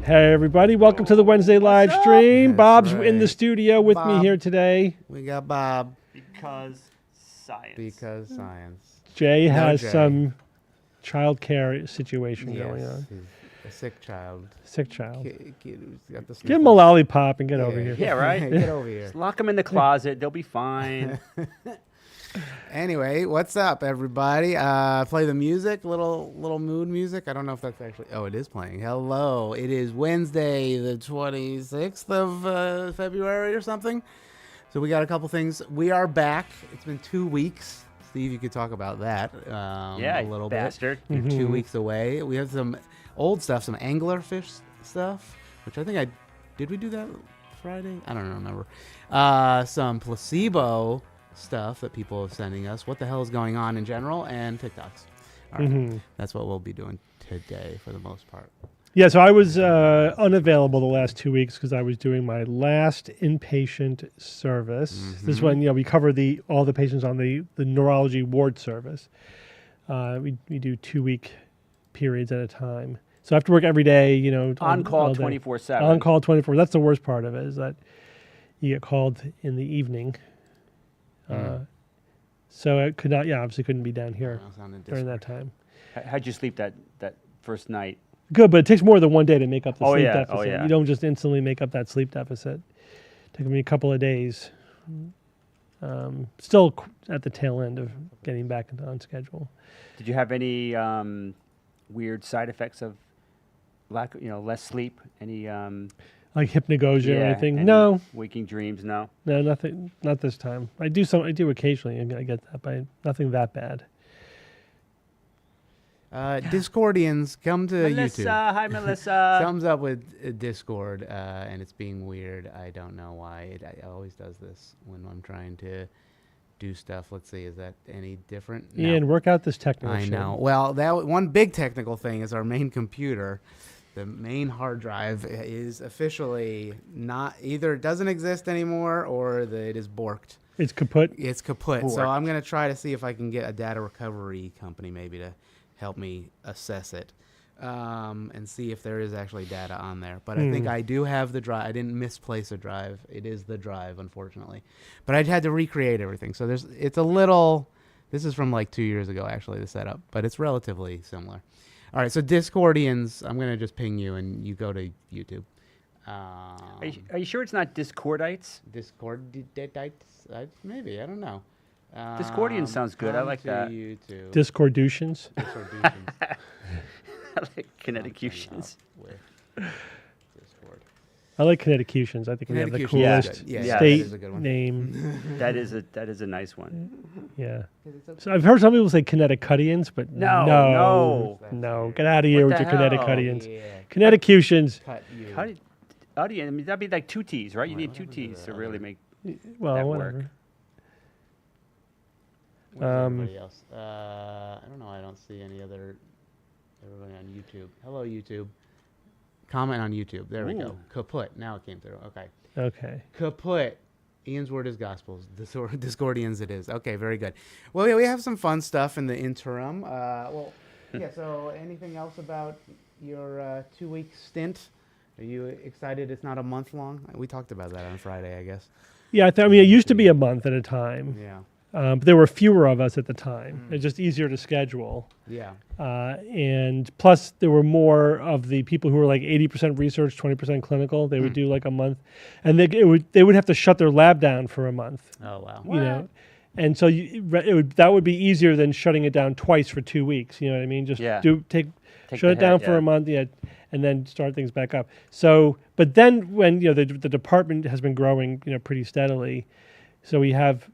Hey everybody, welcome to the Wednesday live stream. That's Bob's right. in the studio with me Bob. here today. We got Bob. Because science. Because science. Jay No has Jay. some child care situation going Yes, on. he's a sick child. Sick child. Kid who's got the Give him a lollipop and get over Yeah. here. Yeah, right? Get over here. Just lock them in the closet. They'll be fine. Anyway, what's up, everybody? Play the music, little mood music. I don't know if that's actually. Oh, it is playing. Hello, it is Wednesday, the 26th of February or something. So we got a couple things. We are back. It's been 2 weeks. Steve, you could talk about that. Yeah, a little bastard. bit. You're 2 weeks away. We have some old stuff, some anglerfish stuff, which I think did we do that Friday? I don't remember. Some placebo stuff that people are sending us. What the hell is going on in general, and TikToks. All right. That's what we'll be doing today for the most part. Yeah, so I was unavailable the last 2 weeks because I was doing my last inpatient service. This one, we cover all the patients on the neurology ward service. We do 2 week periods at a time. So I have to work every day, On call all day. 24/7. On call 24. That's the worst part of it, is that you get called in the evening. So I could not, obviously couldn't be down here I was on the during Discord. that time. How'd you sleep that first night? Good, but it takes more than one day to make up the Oh, sleep yeah. deficit. Oh, yeah. You don't just instantly make up that sleep deficit. Took me a couple of days. Still at the tail end of getting back on schedule. Did you have any weird side effects of lack, less sleep? Any Like hypnagogia or anything? any No, waking dreams? No. nothing. Not this time. I do occasionally. I get that, but nothing that bad. Discordians, come to Melissa, YouTube. hi Melissa. Thumbs up with Discord, and it's being weird. I don't know why. It always does this when I'm trying to do stuff. Let's see, is that any different? No. Ian, work out this technical I shit. know. Well, that one big technical thing is our main computer. The main hard drive is officially not either it doesn't exist anymore or it is borked. It's kaput. It's kaput. So Borked. I'm going to try to see if I can get a data recovery company maybe to help me assess it and see if there is actually data on there. But I think I do have the drive. I didn't misplace a drive. It is the drive, unfortunately. But I had to recreate everything. So it's a little. This is from like 2 years ago, actually, the setup. But it's relatively similar. All right, so Discordians, I'm going to just ping you, and you go to YouTube. Are you sure it's not Discordites? Discordites? Maybe, I don't know. Discordian sounds good. I come like to that. YouTube. Discordutions. Discordians. I like Kineticutions. With Discord. I like Kineticutions. I think we have the Kineticutions, coolest yeah, that state is a good one. name. That is a nice one. Yeah. So I've heard some people say Kineticudians, but No. Get out of here What with the your hell? Kineticudians. Yeah. Kineticutions. Cut you. How do you? I mean, that'd be like two T's, right? You need two T's to really make. Well, That whatever. work. Where's everybody else? I don't know. I don't see any other. Everybody on YouTube. Hello, YouTube. Comment on YouTube. There we go. Ooh. Kaput. Now it came through. Okay. Okay. Kaput. Ian's word is gospels. Discordians it is. Okay, very good. Well, yeah, we have some fun stuff in the interim. So anything else about your 2 week stint Are you excited it's not a month long? We talked about that on Friday, I guess. Yeah, I mean, it used to be a month at a time. Yeah. But there were fewer of us at the time. It's just easier to schedule. Yeah. And plus, there were more of the people who were like 80% research, 20% clinical. They would do like a month, and they would have to shut their lab down for a month. Oh, wow. You know, and so that would be easier than shutting it down twice for 2 weeks. You know what I mean? Just shut it down for a month, and then start things back up. So, but then when the department has been growing, pretty steadily, so we have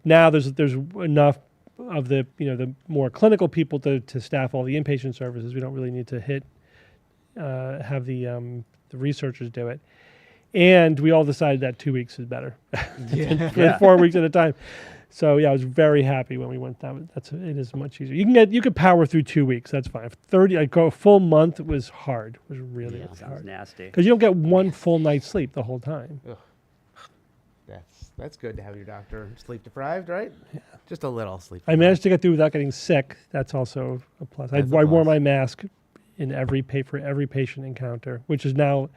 now there's enough of the the more clinical people to staff all the inpatient services. We don't really need to have the researchers do it. And we all decided that 2 weeks is better than 4 weeks at a time. So I was very happy when we went down. It is much easier. You could power through 2 weeks. That's fine. 30, go a full month was hard. Was really hard. Sounds nasty. Because you don't get one full night's sleep the whole time. Ugh. That's good to have your doctor sleep deprived, right? Yeah. Just a little sleep. I managed to get through without getting sick. That's also a plus. I wore my mask for every patient encounter, which is now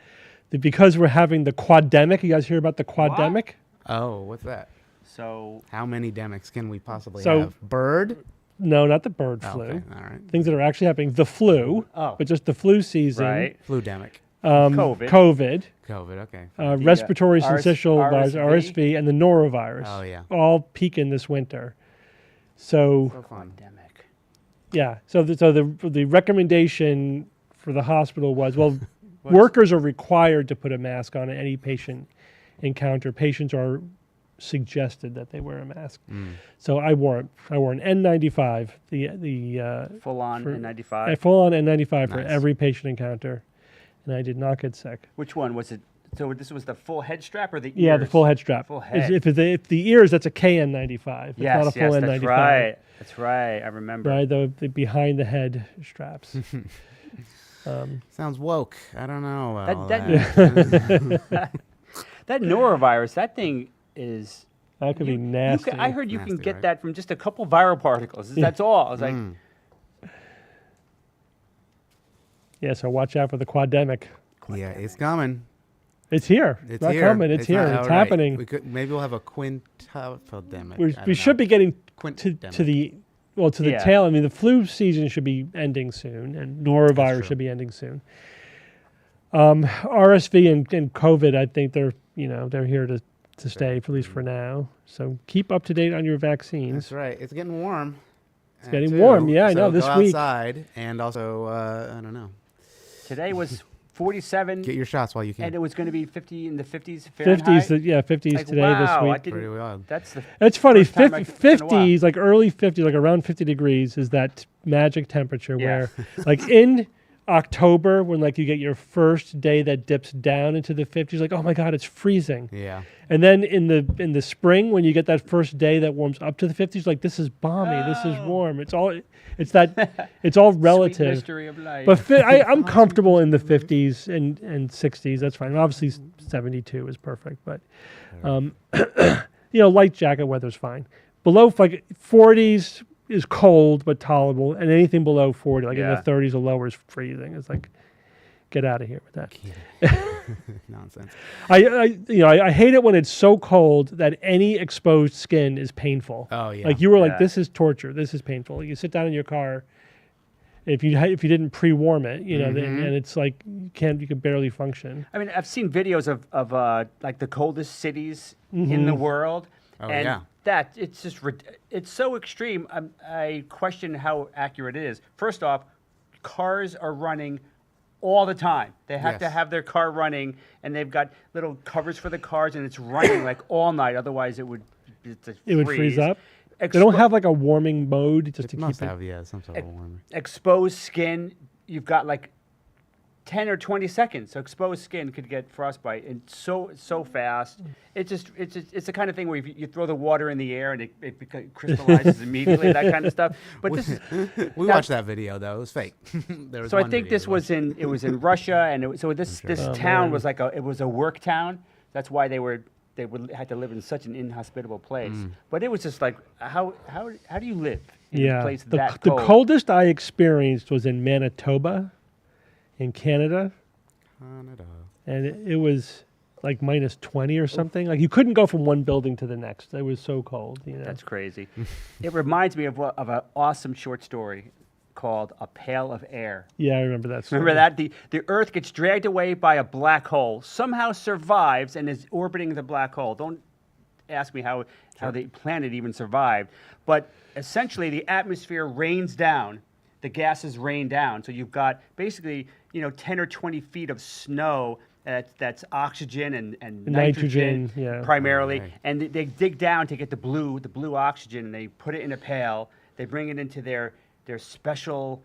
because we're having the quademic. You guys hear about the quademic? Oh, what's that? So how many demics can we possibly have? Bird? No, not the bird flu. Okay, all right. Things that are actually happening. The flu, but just the flu season. right. Flu-demic. COVID. COVID, okay. Respiratory syncytial virus, RSV, and the norovirus. Oh, yeah. All peaking this winter. So fun. Pandemic. Yeah. So the recommendation for the hospital was, workers are required to put a mask on at any patient encounter. Patients are suggested that they wear a mask. So I wore it. I wore an N95, the full on N95. A full on N95 for every patient encounter, and I did not get sick. Which one was it? So this was the full head strap or the ears? Yeah, the full head strap. Full head. If the ears, that's a KN95. It's Yes, not a full N95. that's right. That's right. I remember. Right, the behind the head straps. Sounds woke. I don't know. That norovirus, that thing is... That could be nasty. I heard you can Nasty, get right? that from just a couple viral particles. That's all. I was like... Yeah, so watch out for the quademic. Yeah, it's coming. It's here. It's not here. coming. It's here. It's happening. Maybe we'll have a quintupledemic. We should be getting to the tail. I mean, the flu season should be ending soon, and norovirus should be ending soon. RSV and COVID, I think they're here to stay, at least for now. So keep up to date on your vaccines. That's right. It's getting warm. It's getting warm. Yeah, I know. This go week. outside, and also, I don't know. Today was 47. Get your shots while you can. And it was going to be 50 in the 50s Fahrenheit. 50s like, today, wow, this week. Pretty wild. It's funny, first time I've been in a while. 50s, like early 50s, like around 50 degrees is that magic temperature where, like in October, when like you get your first day that dips down into the 50s, like, oh my God, it's freezing. Yeah. And then in the spring, when you get that first day that warms up to the 50s, like this is balmy, this is warm. It's all relative. Sweet mystery of life. But I'm comfortable in the 50s and 60s. That's fine. Obviously, 72 is perfect. But light jacket weather's fine. Below 40s is cold but tolerable, and anything below 40, like in the 30s or lower, is freezing. It's like, get out of here with that. Nonsense. I hate it when it's so cold that any exposed skin is painful. Oh yeah. Like you were like, this is torture. This is painful. You sit down in your car. If you didn't pre-warm it, and it's like you can barely function. I mean, I've seen videos of like the coldest cities in the world. Oh, and yeah. that it's just it's so extreme. I question how accurate it is. First off, cars are running all the time. They have to have their car running, and they've got little covers for the cars, and it's running like all night. Otherwise, it would freeze up. They don't have like a warming mode just to keep it. Some sort of warmer. Exposed skin, you've got like 10 or 20 seconds. So exposed skin could get frostbite, and so fast. It's the kind of thing where you throw the water in the air and it crystallizes immediately, that kind of stuff. But we watched that video though. It was fake. So I think this was in Russia, and this town was like it was a work town. That's why they had to live in such an inhospitable place. But it was just like, how do you live in a place that cold? The coldest I experienced was in Manitoba, in Canada. Canada. and it was like minus 20 or something. Like you couldn't go from one building to the next. It was so cold. You know? That's crazy. It reminds me of an awesome short story called A Pail of Air. Yeah, I remember that story. Remember that? The Earth gets dragged away by a black hole, somehow survives and is orbiting the black hole. Don't ask me how the planet even survived. But essentially, the atmosphere rains down. The gases rain down. So you've got basically, 10 or 20 feet of snow that's oxygen and nitrogen yeah. primarily. Right. And they dig down to get the blue oxygen, and they put it in a pail. They bring it into their special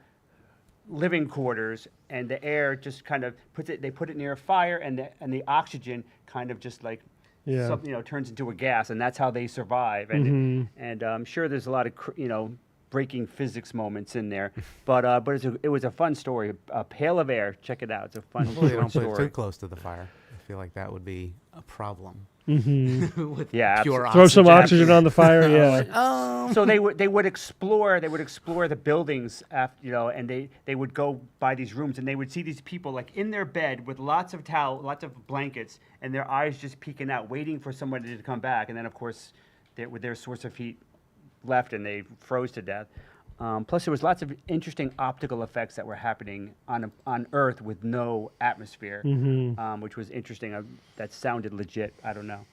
living quarters, and the air just kind of they put it near a fire, and the oxygen kind of just like Yeah. turns into a gas, and that's how they survive. And I'm sure there's a lot of breaking physics moments in there, but it was a fun story. A Pail of Air, check it out. It's a fun Hopefully, don't story. put it too close to the fire. I feel like that would be a problem. With Yeah, pure Throw some oxygen. oxygen on the fire. Yeah. So they would explore the buildings after, and they would go by these rooms, and they would see these people like in their bed with lots of lots of blankets, and their eyes just peeking out, waiting for somebody to come back. And then of course, with their source of heat left, and they froze to death. Plus, there was lots of interesting optical effects that were happening on Earth with no atmosphere, which was interesting. That sounded legit. I don't know.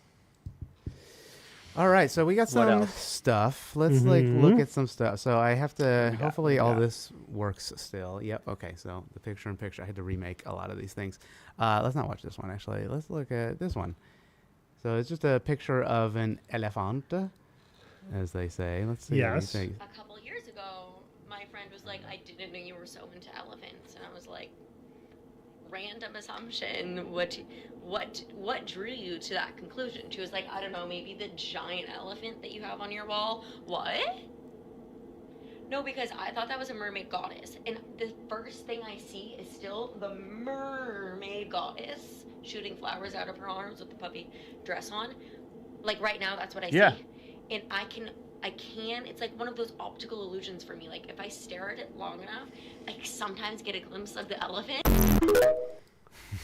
All right, so we got some else? stuff. Let's look at some stuff. So I have to. Hopefully, all this works still. Yep. Okay. So the picture-in-picture. I had to remake a lot of these things. Let's not watch this one. Actually, let's look at this one. So it's just a picture of an elephant, as they say. Let's see. Yes. What do you think? A couple years ago, my friend was like, I didn't know you were so into elephants. And I was like, random assumption. What drew you to that conclusion? She was like, I don't know, maybe the giant elephant that you have on your wall. What? No, because I thought that was a mermaid goddess. And the first thing I see is still the mermaid goddess shooting flowers out of her arms with the puppy dress on. Like right now, that's what I see. And I can, it's like one of those optical illusions for me. Like if I stare at it long enough, I sometimes get a glimpse of the elephant.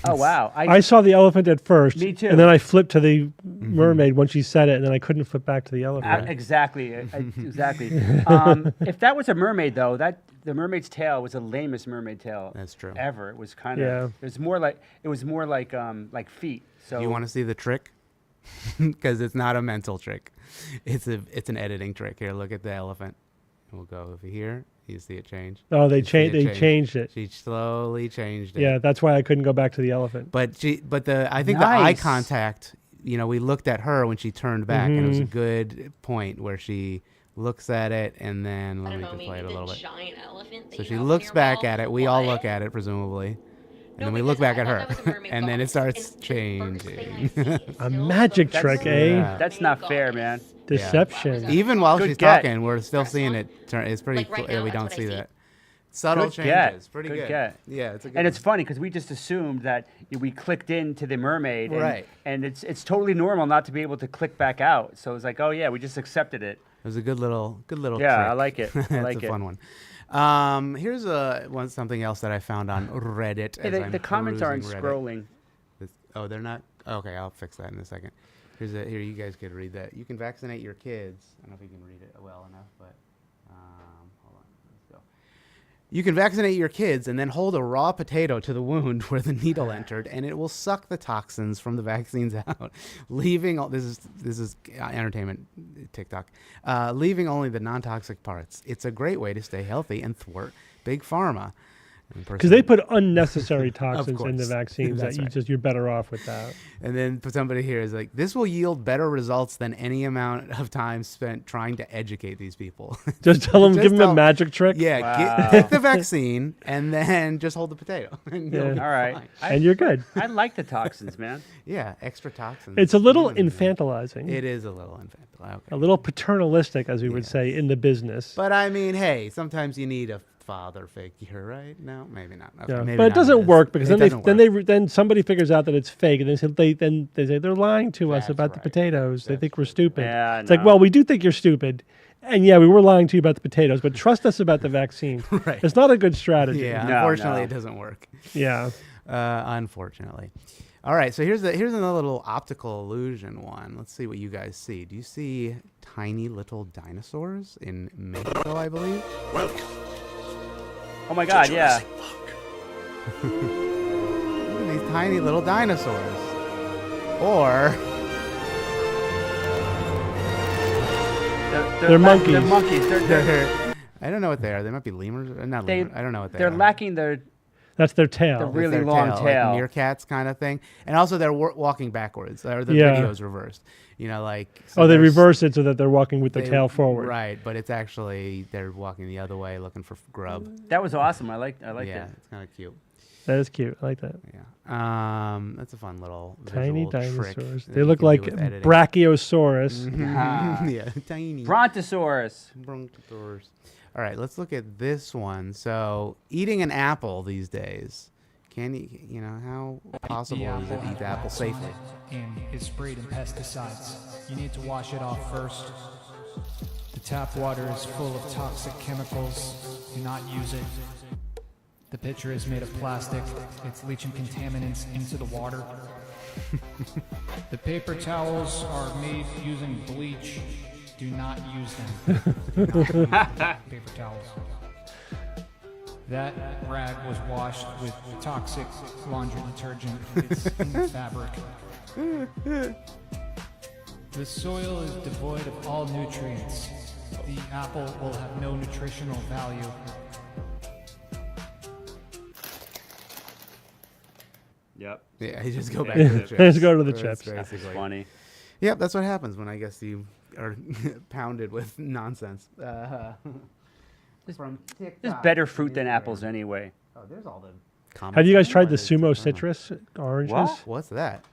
Oh wow! I saw the elephant at first. Me too. And then I flipped to the mermaid when she said it, and then I couldn't flip back to the elephant. Exactly. Exactly. If that was a mermaid, though, the mermaid's tail was the lamest mermaid tail. That's true. Ever. It was kind of. It was more like feet. So You want to see the trick? Because it's not a mental trick. It's an editing trick. Here, look at the elephant. We'll go over here. You see it change. Oh, they You see it changed it. She slowly changed it. Yeah, that's why I couldn't go back to the elephant. But I think the eye Nice. contact, we looked at her when she turned back, and it was a good point where she looks at it, and then I let don't me know, just play it a maybe little the bit. giant elephant that So you she have on looks your back wall. at it. We all What? look at it, presumably. And No, then we because look back I at thought that was a her. mermaid And then it goddess. starts And the first thing I changing. see is A still magic the trick, mermaid eh? Yeah. That's not fair, man. goddess. Deception. Even while Good she's get. talking, we're still Press seeing on. it turn. It's pretty Like right cool. now, We that's don't what I see see. that. Subtle Good get. changes. Pretty Good good. get. Yeah, it's a good And it's one. funny because we just assumed that we clicked into the mermaid, and, Right. and it's totally normal not to be able to click back out. So it's like, oh yeah, we just accepted it. It was a good little Yeah, trick. I like it. I That's like a it. fun one. Here's something else that I found on Reddit. Hey, as I'm the comments aren't perusing Reddit. scrolling. Oh, they're not? Okay, I'll fix that in a second. Here, you guys could read that. You can vaccinate your kids. I don't know if you can read it well enough, but hold on. Let's go. You can vaccinate your kids and then hold a raw potato to the wound where the needle entered, and it will suck the toxins from the vaccines out, leaving all this is entertainment TikTok, leaving only the non-toxic parts. It's a great way to stay healthy and thwart big pharma. Because they put unnecessary toxins in course. the vaccines That's that right. you're better off with that. And then somebody here is like, this will yield better results than any amount of time spent trying to educate these people. Just tell them, Just give them tell- a magic trick, Yeah, Wow. take the vaccine and then just hold the potato. And you'll Yeah. be All right. fine. and you're good. I like the toxins, man. Yeah, extra toxins. It's a little Mm. infantilizing. It is a little infantile. Okay. A little paternalistic, as we would Yes. say, in the business. But I mean, hey, sometimes you need a father figure, right? No, maybe not. Okay, Yeah. maybe But it not doesn't this. work because It then doesn't work. then somebody figures out that it's fake, and they say they're lying to us That's about the right. potatoes. They That's think we're true. stupid. Yeah, It's like, no. well, we do think you're stupid, And yeah, we were lying to you about the potatoes, but trust us about the vaccine. Right. It's not a good strategy. Yeah, No, unfortunately, no. it doesn't work. Yeah. Unfortunately. All right, so here's another little optical illusion one. Let's see what you guys see. Do you see tiny little dinosaurs in Mexico, I believe? Welcome. Oh my God, yeah. Jurassic Park. Look at these tiny little dinosaurs. Or They're monkeys. They're monkeys. I don't know what they are. They might be lemurs. Not They- lemurs. I don't know what they They're are. lacking their That's their tail. The It's really their long like tail. meerkats kind of thing. And also they're walking backwards. Or the Yeah. video's reversed. You know, like so Oh, they there's- reverse it so that they're walking with their they- tail forward. Right, but it's actually they're walking the other way looking for grub. That was awesome. I liked Yeah, it. it's kind of cute. That is cute. I like that. Yeah. That's a fun little Tiny visual trick dinosaurs. that They you look can do like with editing. Brachiosaurus. Ah. Yeah, tiny. Brontosaurus. Brontosaurus. All right, let's look at this one. So, eating an apple these days. You know, how possible is it to eat apple safely? And it's sprayed in pesticides. You need to wash it off first. The tap water is full of toxic chemicals. Do not use it. The pitcher is made of plastic. It's leaching contaminants into the water. The paper towels are made using bleach. Do not use them. Do not use paper towels. That rag was washed with toxic laundry detergent. It's in the fabric. The soil is devoid of all nutrients. The apple will have no nutritional value. Yep. Yeah, you just go back to the chips. Just go to the That's chips. basically- Funny. Yep, that's what happens when I guess you are pounded with nonsense. From There's TikTok. better fruit than apples anyway. Oh, there's all the Have comments you guys on tried the it. sumo citrus oranges? What? What's that?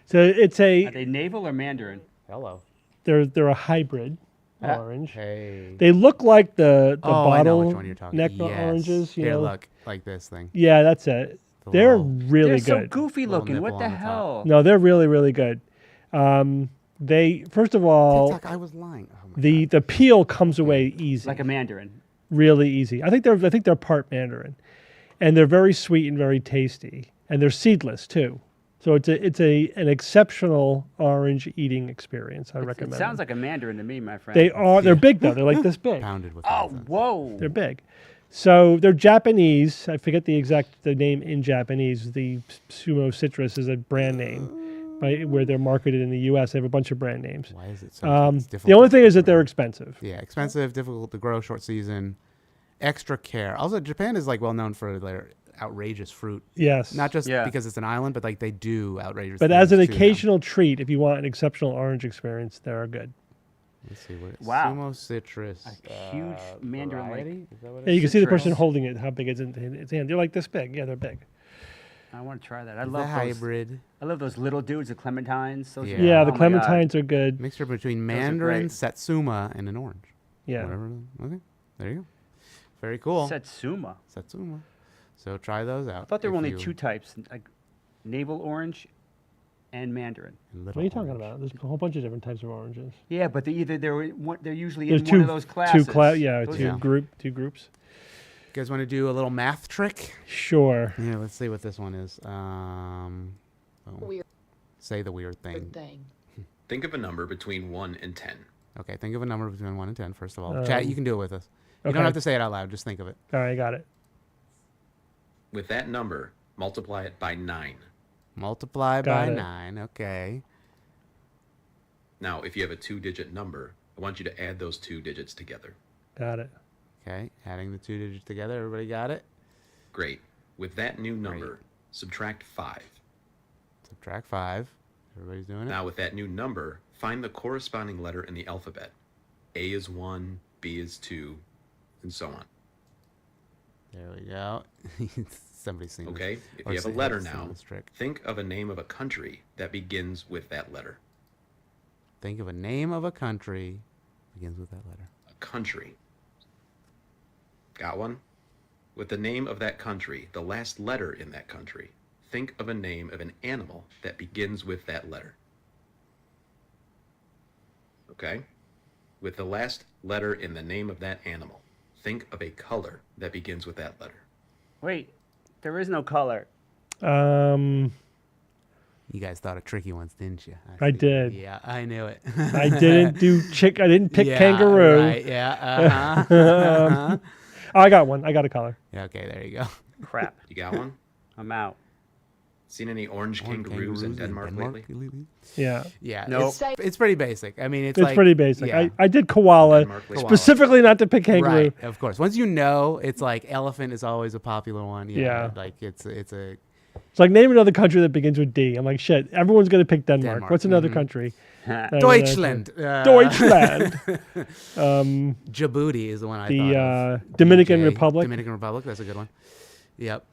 So it's Are they navel or mandarin? Hello. they're a hybrid Ah. orange. Hey. They look like the Oh, I know which bottle one you're talking. neck Yes. oranges. You Here, know? look, like this thing. Yeah, that's it. The They're little- really They're so good. goofy Little looking. What nipple the on the top. hell? No, they're really really good. They first of all, TikTok, I was lying. Oh my the God. peel comes away easy, Like a mandarin. really easy. I think they're part mandarin, and they're very sweet and very tasty, and they're seedless too. So it's an exceptional orange eating experience. I It recommend. sounds them. like a mandarin to me, my friend. They're big though. They're like this big. Pounded with Oh, nonsense. whoa. They're big. So they're Japanese. I forget the name in Japanese. The Sumo Citrus is a brand name, where they're marketed in the U.S. They have a bunch of brand names. Why is it so it's The difficult only thing to is that grow? they're expensive. Yeah, expensive, difficult to grow, short season, extra care. Also, Japan is like well known for their outrageous fruit. Yes. Not just Yeah. because it's an island, but like they do outrageous. But as an things to them. occasional treat, if you want an exceptional orange experience, they're good. Let's see what Wow. Sumo citrus. A huge mandarin like. variety? Is that what it Yeah, you is? can see the person Citrus. holding it, how big it's in its hand. They're like this big. Yeah, they're big. I want to try that. I The love those. hybrid I love those little dudes, the clementines. Those Yeah. Yeah, oh the my God. clementines are good. mixture between are mandarin, great. satsuma, and an orange. Yeah. Whatever. Okay, there you go. Very cool. Satsuma. Satsuma. So try those out. I thought there were if only you- two types, like navel orange and mandarin. and What little are you talking orange. about? There's a whole bunch of different types of oranges. Yeah, but they're usually There's in two one of those classes. Those two are- two groups. You guys want to do a little math trick? Sure. Yeah, let's see what this one is. Weird Say the weird thing. thing. Think of a number between 1 and 10. Okay, think of a number between 1 and 10, first of all. Chat, you can do it with us. You okay. don't have to say it out loud, just think of it. All right, got it. With that number, multiply it by 9. Multiply Got by it. 9, okay. Now, if you have a 2-digit number, I want you to add those 2 digits together. Got it. Okay, adding the 2 digits together, everybody got it? Great. With that new number, subtract 5. Subtract 5. Everybody's doing it? Now, with that new number, find the corresponding letter in the alphabet. A is 1, B is 2, and so on. There we go. Somebody's seen Okay? this. If or you have a seen- letter seen now, this trick. think of a name of a country that begins with that letter. Think of a name of a country begins with that letter. A country. Got one? With the name of that country, the last letter in that country, think of a name of an animal that begins with that letter. Okay? with the last letter in the name of that animal. Think of a color that begins with that letter. Wait, there is no color. You guys thought of tricky ones, didn't you? I see. did. Yeah, I knew it. I didn't do I didn't pick Yeah, kangaroo. Right, yeah. Uh-huh. Oh, I got one. I got a color. Yeah, okay, there you go. Crap. You got one? I'm out. Seen any orange kangaroos in Denmark lately? Yeah. Yeah, Nope. it's pretty basic. I mean, it's It's like, pretty basic. yeah. I did koala, Denmark, koala. specifically not to pick kangaroo. Right, of course. Once you know, it's like elephant is always a popular one. You Yeah. know, like it's a It's like name another country that begins with D. I'm like, shit, everyone's going to pick Denmark. Denmark, What's another country? Deutschland. Deutschland. Djibouti is the one I The thought of. Dominican DJ, Republic. Dominican Republic, that's a good one. Yep.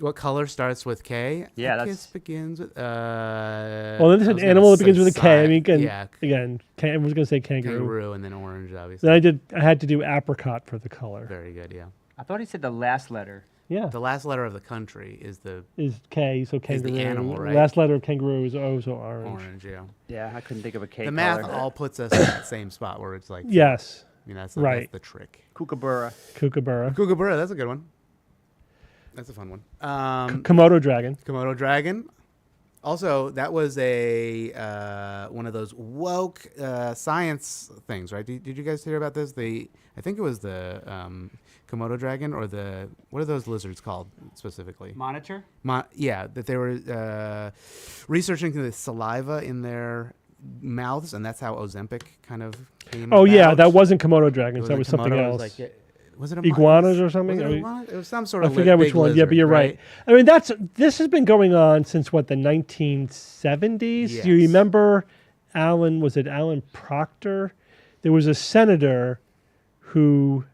What color starts with K? Yeah, I think that's- it begins with. Well, then there's an animal that begins with a K. I mean, again, everyone's going to say kangaroo. kangaroo and then orange, obviously. Then I had to do apricot for the color. Very good, yeah. I thought he said the last letter. Yeah, The last letter of the country is the is K, so Is the kangaroo. animal, right? Last letter of kangaroo is O, so orange. orange, yeah. Yeah, I couldn't think of a K The math color. all puts us in that same spot where it's like, Yes, you know, that's Right. the trick. Kookaburra. kookaburra. Kookaburra, that's a good one. That's a fun one. Komodo dragon. Komodo dragon. Also, that was a one of those woke science things, right? Did you guys hear about this? I think it was the Komodo dragon or what are those lizards called specifically? Monitor? Yeah, that they were researching the saliva in their mouths, and that's how Ozempic kind of came Oh yeah, about. that wasn't Komodo It dragons. That was a Komodo, something it else. was like, was it a Iguanas or something? Was it, Or- a iguana? It was some sort I of forget which big one. Yeah, lizard, but you're right. I mean, this has been going on since what, the 1970s? Yes. Do you remember was it Alan Proctor? There was a senator who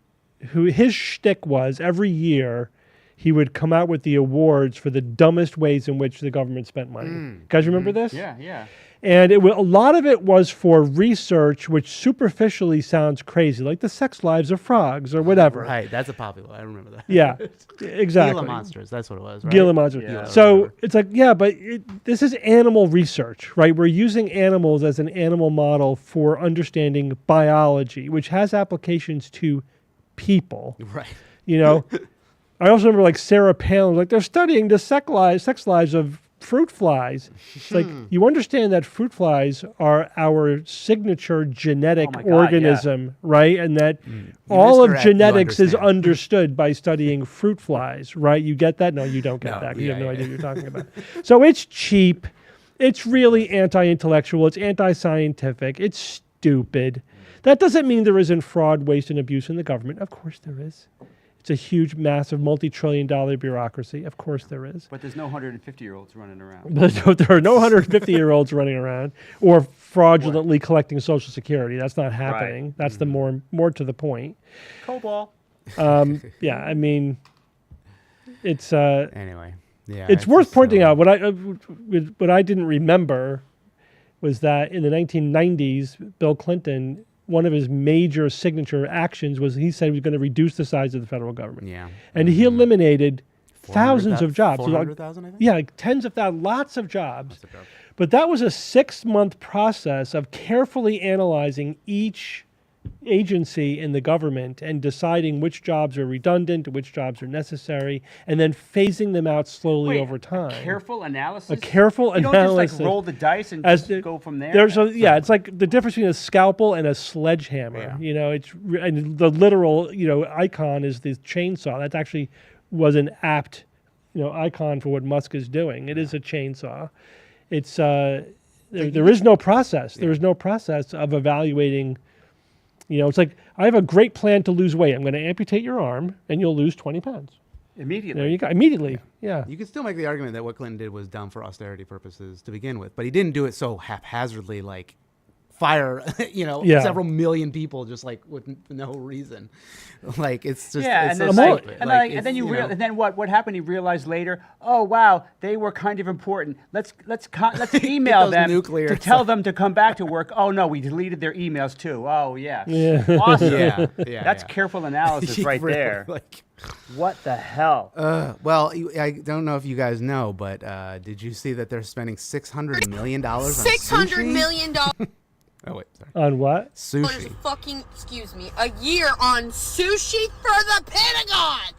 his shtick was every year he would come out with the awards for the dumbest ways in which the government spent money. You guys remember this? Yeah. And a lot of it was for research, which superficially sounds crazy, like the sex lives of frogs or whatever. Right, that's a popular. I remember that. Yeah, exactly. Gila monsters. That's what it was, right? Gila monsters. Yeah. So Whatever. it's like, yeah, but this is animal research, right? We're using animals as an animal model for understanding biology, which has applications to people. Right. You know, I also remember like Sarah Palin, like they're studying the sex lives of fruit flies. It's like, you understand that fruit flies are our signature genetic Oh my God, organism, right? And that all of Mr. Ed, you genetics is understand. understood by studying fruit flies, right? You get that? No, you don't get No, that. You yeah, have no yeah. idea what you're talking about. So it's cheap. It's really anti-intellectual. It's anti-scientific. It's stupid. That doesn't mean there isn't fraud, waste, and abuse in the government. Of course there is. It's a huge, massive, multi-trillion-dollar bureaucracy. Of course there is. But there's no 150-year-olds running around. But there are no 150-year-olds running around or fraudulently collecting Social Security. That's not happening. That's the more to the point. Cobalt. Yeah, I mean, it's Anyway, yeah. it's worth just pointing so- out what I didn't remember was that in the 1990s, Bill Clinton, one of his major signature actions was he said he was going to reduce the size of the federal government, Yeah. and he eliminated thousands of jobs. So, like, 400,000, I think? yeah, like tens of thousands, lots of jobs. Lots of jobs. But that was a 6-month process of carefully analyzing each agency in the government and deciding which jobs are redundant, which jobs are necessary, and then phasing them out slowly Wait, over time. A careful analysis? A careful you analysis. don't just like roll the dice and As just the- go from there? It's like the difference between a scalpel and a sledgehammer. Yeah. You know, and the literal, icon is the chainsaw. That actually was an apt, icon for what Musk is doing. It is a chainsaw. It's there is no process. There is no process of evaluating. It's like, I have a great plan to lose weight. I'm going to amputate your arm, and you'll lose 20 pounds. Immediately. There you go. Immediately. Yeah. You could still make the argument that what Clinton did was dumb for austerity purposes to begin with, but he didn't do it so haphazardly, like fire, Yeah. several million people just like with no reason. Like it's just Yeah, it's and so then stupid. and then and then what happened? He realized later, oh wow, they were kind of important. Let's email those them nuclear to tell them to come back to work. Oh no, we deleted their emails too. Oh yeah, awesome. yeah, That's careful analysis right Really, there. Like, What the hell? well, I don't know if you guys know, but did you see that they're spending $600 million on $600 sushi? million. Oh, wait, sorry. On what? Sushi. Fucking, excuse me, a year on sushi for the Pentagon!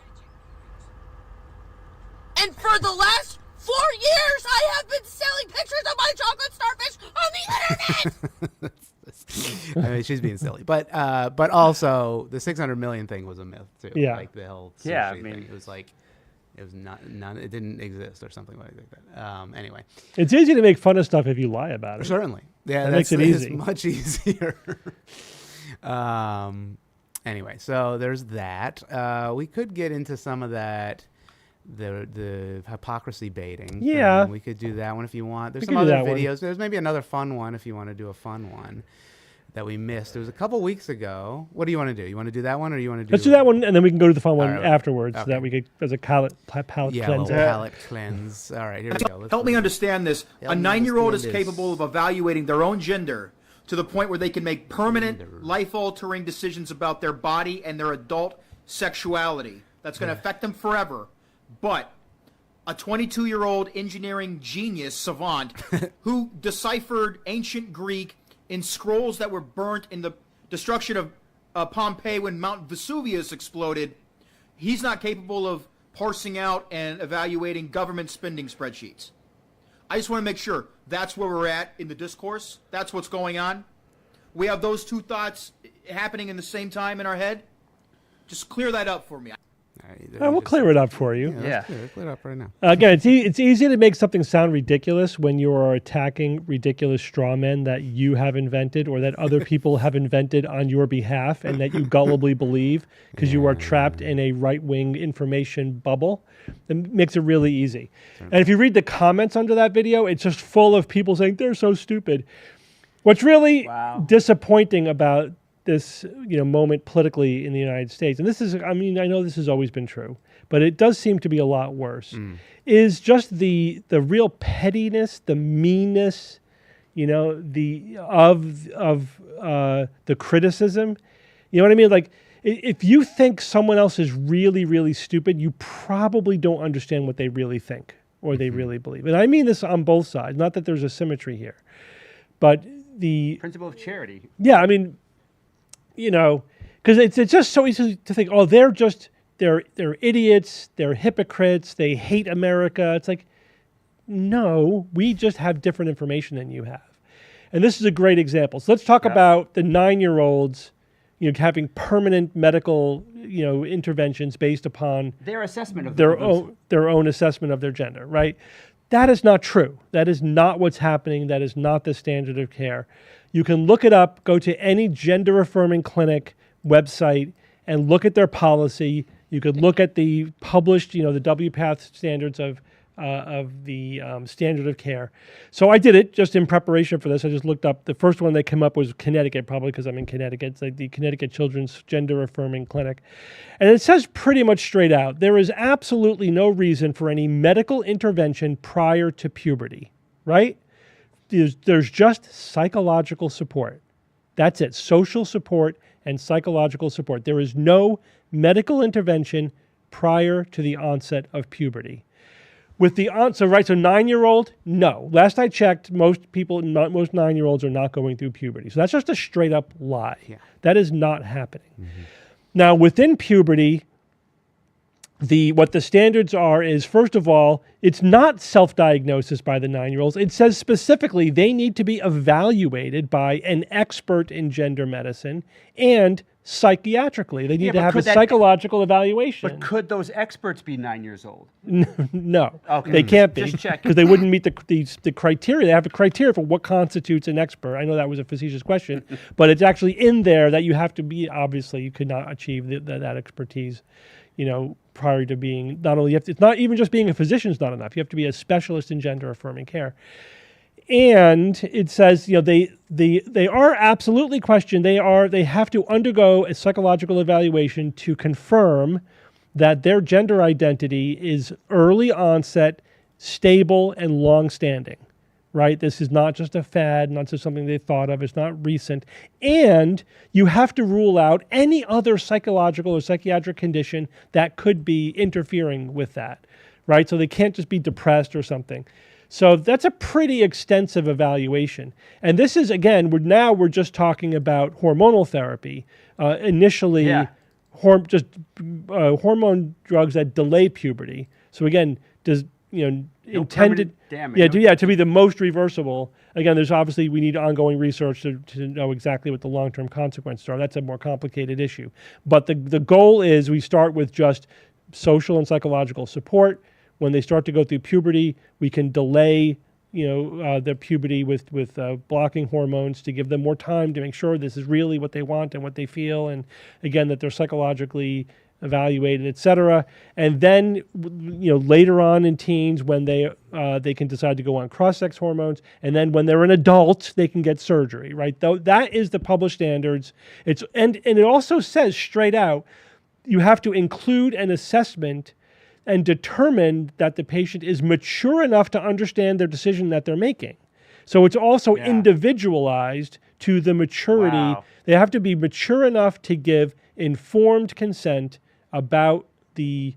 And for the last 4 years, I have been selling pictures of my chocolate starfish on the internet! I mean, she's being silly, but also the 600 million thing was a myth too. Yeah. Like the whole sushi Yeah, I mean- thing. It was like, it was not, it didn't exist or something like that. Anyway, It's easy to make fun of stuff if you lie about it. certainly, yeah, That makes it it's easy. much easier. Anyway, so there's that. We could get into some of that. The hypocrisy baiting. Yeah. We could do that one if you want. There's We some could do other that one. videos. There's maybe another fun one if you want to do a fun one that we missed. There was a couple weeks ago. What do you want to do? You want to do that one or you want to do... Let's do that one, and then we can go to the fun one All right. afterwards, so Okay. that we could, as a palate yeah, cleanser. little palate cleanse. All right, here we go. Let's Help me do it. understand this. Help A me 9-year-old is understand this. capable of evaluating their own gender to the point where they can make permanent, Gender. life-altering decisions about their body and their adult sexuality. That's going to affect them forever. But a 22-year-old engineering genius savant who deciphered ancient Greek in scrolls that were burnt in the destruction of Pompeii when Mount Vesuvius exploded, he's not capable of parsing out and evaluating government spending spreadsheets. I just want to make sure that's where we're at in the discourse. That's what's going on. We have those two thoughts happening in the same time in our head. Just clear that up for me. All right, We'll clear it up for you. Yeah, let's clear it up right now. Again, it's easy to make something sound ridiculous when you are attacking ridiculous straw men that you have invented or that other people have invented on your behalf and that you gullibly believe because you are trapped in a right-wing information bubble. It makes it really easy. And if you read the comments under that video, it's just full of people saying, they're so stupid. What's really Wow. disappointing about this moment politically in the United States, and this is, I mean, I know this has always been true, but it does seem to be a lot worse, is just the real pettiness, the meanness, the criticism. You know what I mean? Like, if you think someone else is really, really stupid, you probably don't understand what they really think or they really believe. And I mean this on both sides, not that there's a symmetry here, but the Principle of charity. yeah, I mean, because it's just so easy to think, oh, they're idiots, they're hypocrites, they hate America. It's like, no, we just have different information than you have. And this is a great example. So let's talk about the 9-year-olds, having permanent medical, interventions based upon Their assessment of their own assessment of their gender, right? That is not true. That is not what's happening. That is not the standard of care. You can look it up, go to any gender-affirming clinic website and look at their policy. You could look at the published, the WPATH standards of the standard of care. So I did it just in preparation for this. I just looked up. The first one that came up was Connecticut, probably because I'm in Connecticut. It's like the Connecticut Children's Gender Affirming Clinic. And it says pretty much straight out, there is absolutely no reason for any medical intervention prior to puberty, right? There's just psychological support. That's it. Social support and psychological support. There is no medical intervention prior to the onset of puberty. With the so 9-year-old, no. Last I checked, most 9-year-olds are not going through puberty. So that's just a straight up lie. Yeah. That is not happening. Now, within puberty, what the standards are is, first of all, it's not self-diagnosis by the 9-year-olds. It says specifically they need to be evaluated by an expert in gender medicine and psychiatrically. They need Yeah, to but have a could that- psychological evaluation. But could those experts be 9 years old? No, Okay. they can't be, Just check. because they wouldn't meet the criteria. They have a criteria for what constitutes an expert. I know that was a facetious question, but it's actually in there that you have to be, obviously, you could not achieve that expertise, prior to being, not only, it's not even just being a physician is not enough. You have to be a specialist in gender affirming care. And it says, they are absolutely questioned. They have to undergo a psychological evaluation to confirm that their gender identity is early onset, stable, and long-standing, right? This is not just a fad, not just something they thought of. It's not recent. And you have to rule out any other psychological or psychiatric condition that could be interfering with that, right? So they can't just be depressed or something. So that's a pretty extensive evaluation. And this is, again, we're just talking about hormonal therapy. Initially, Yeah. hormone drugs that delay puberty. So again, intended permanent damage. to be the most reversible. Again, there's obviously we need ongoing research to know exactly what the long-term consequences are. That's a more complicated issue. But the goal is we start with just social and psychological support. When they start to go through puberty, we can delay their puberty with blocking hormones to give them more time to make sure this is really what they want and what they feel, and again that they're psychologically evaluated, etc. And then later on in teens, when they can decide to go on cross-sex hormones, and then when they're an adult, they can get surgery. Right? Though that is the published standards. And it also says straight out, you have to include an assessment and determine that the patient is mature enough to understand their decision that they're making. So it's also individualized to the maturity. Wow. They have to be mature enough to give informed consent about the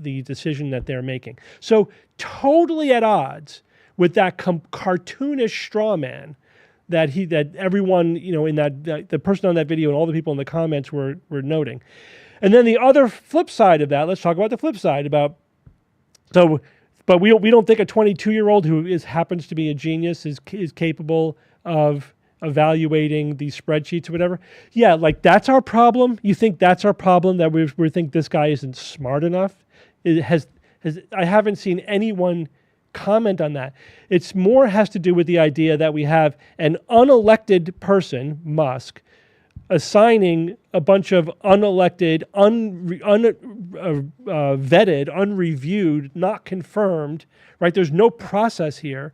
decision that they're making. So totally at odds with that cartoonish straw man that everyone in that the person on that video and all the people in the comments were noting. And then the other flip side of that, let's talk about the flip side but we don't think a 22-year-old who happens to be a genius is capable of evaluating these spreadsheets or whatever. Yeah, like that's our problem. You think that's our problem, that we think this guy isn't smart enough? I haven't seen anyone comment on that. It's more has to do with the idea that we have an unelected person, Musk, assigning a bunch of unelected, vetted, unreviewed, not confirmed, right? There's no process here.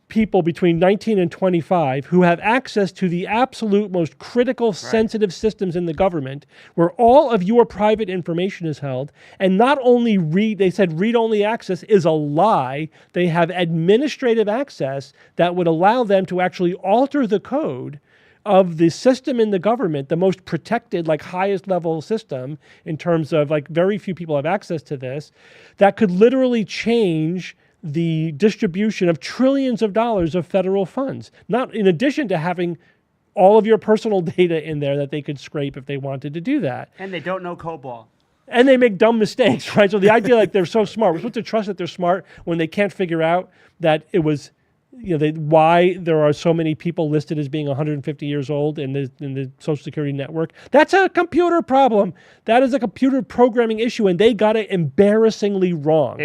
People between 19 and 25 who have access to the absolute most critical, sensitive systems in the government where all of your private information is held. And not only they said read-only access is a lie. They have administrative access that would allow them to actually alter the code of the system in the government, the most protected, like highest level system in terms of like very few people have access to this, that could literally change the distribution of trillions of dollars of federal funds. Not in addition to having all of your personal data in there that they could scrape if they wanted to do that. And they don't know COBOL. And they make dumb mistakes, right? So the idea like they're so smart, we're supposed to trust that they're smart when they can't figure out that it was why there are so many people listed as being 150 years old in the Social Security network. That's a computer problem. That is a computer programming issue, and they got it embarrassingly wrong.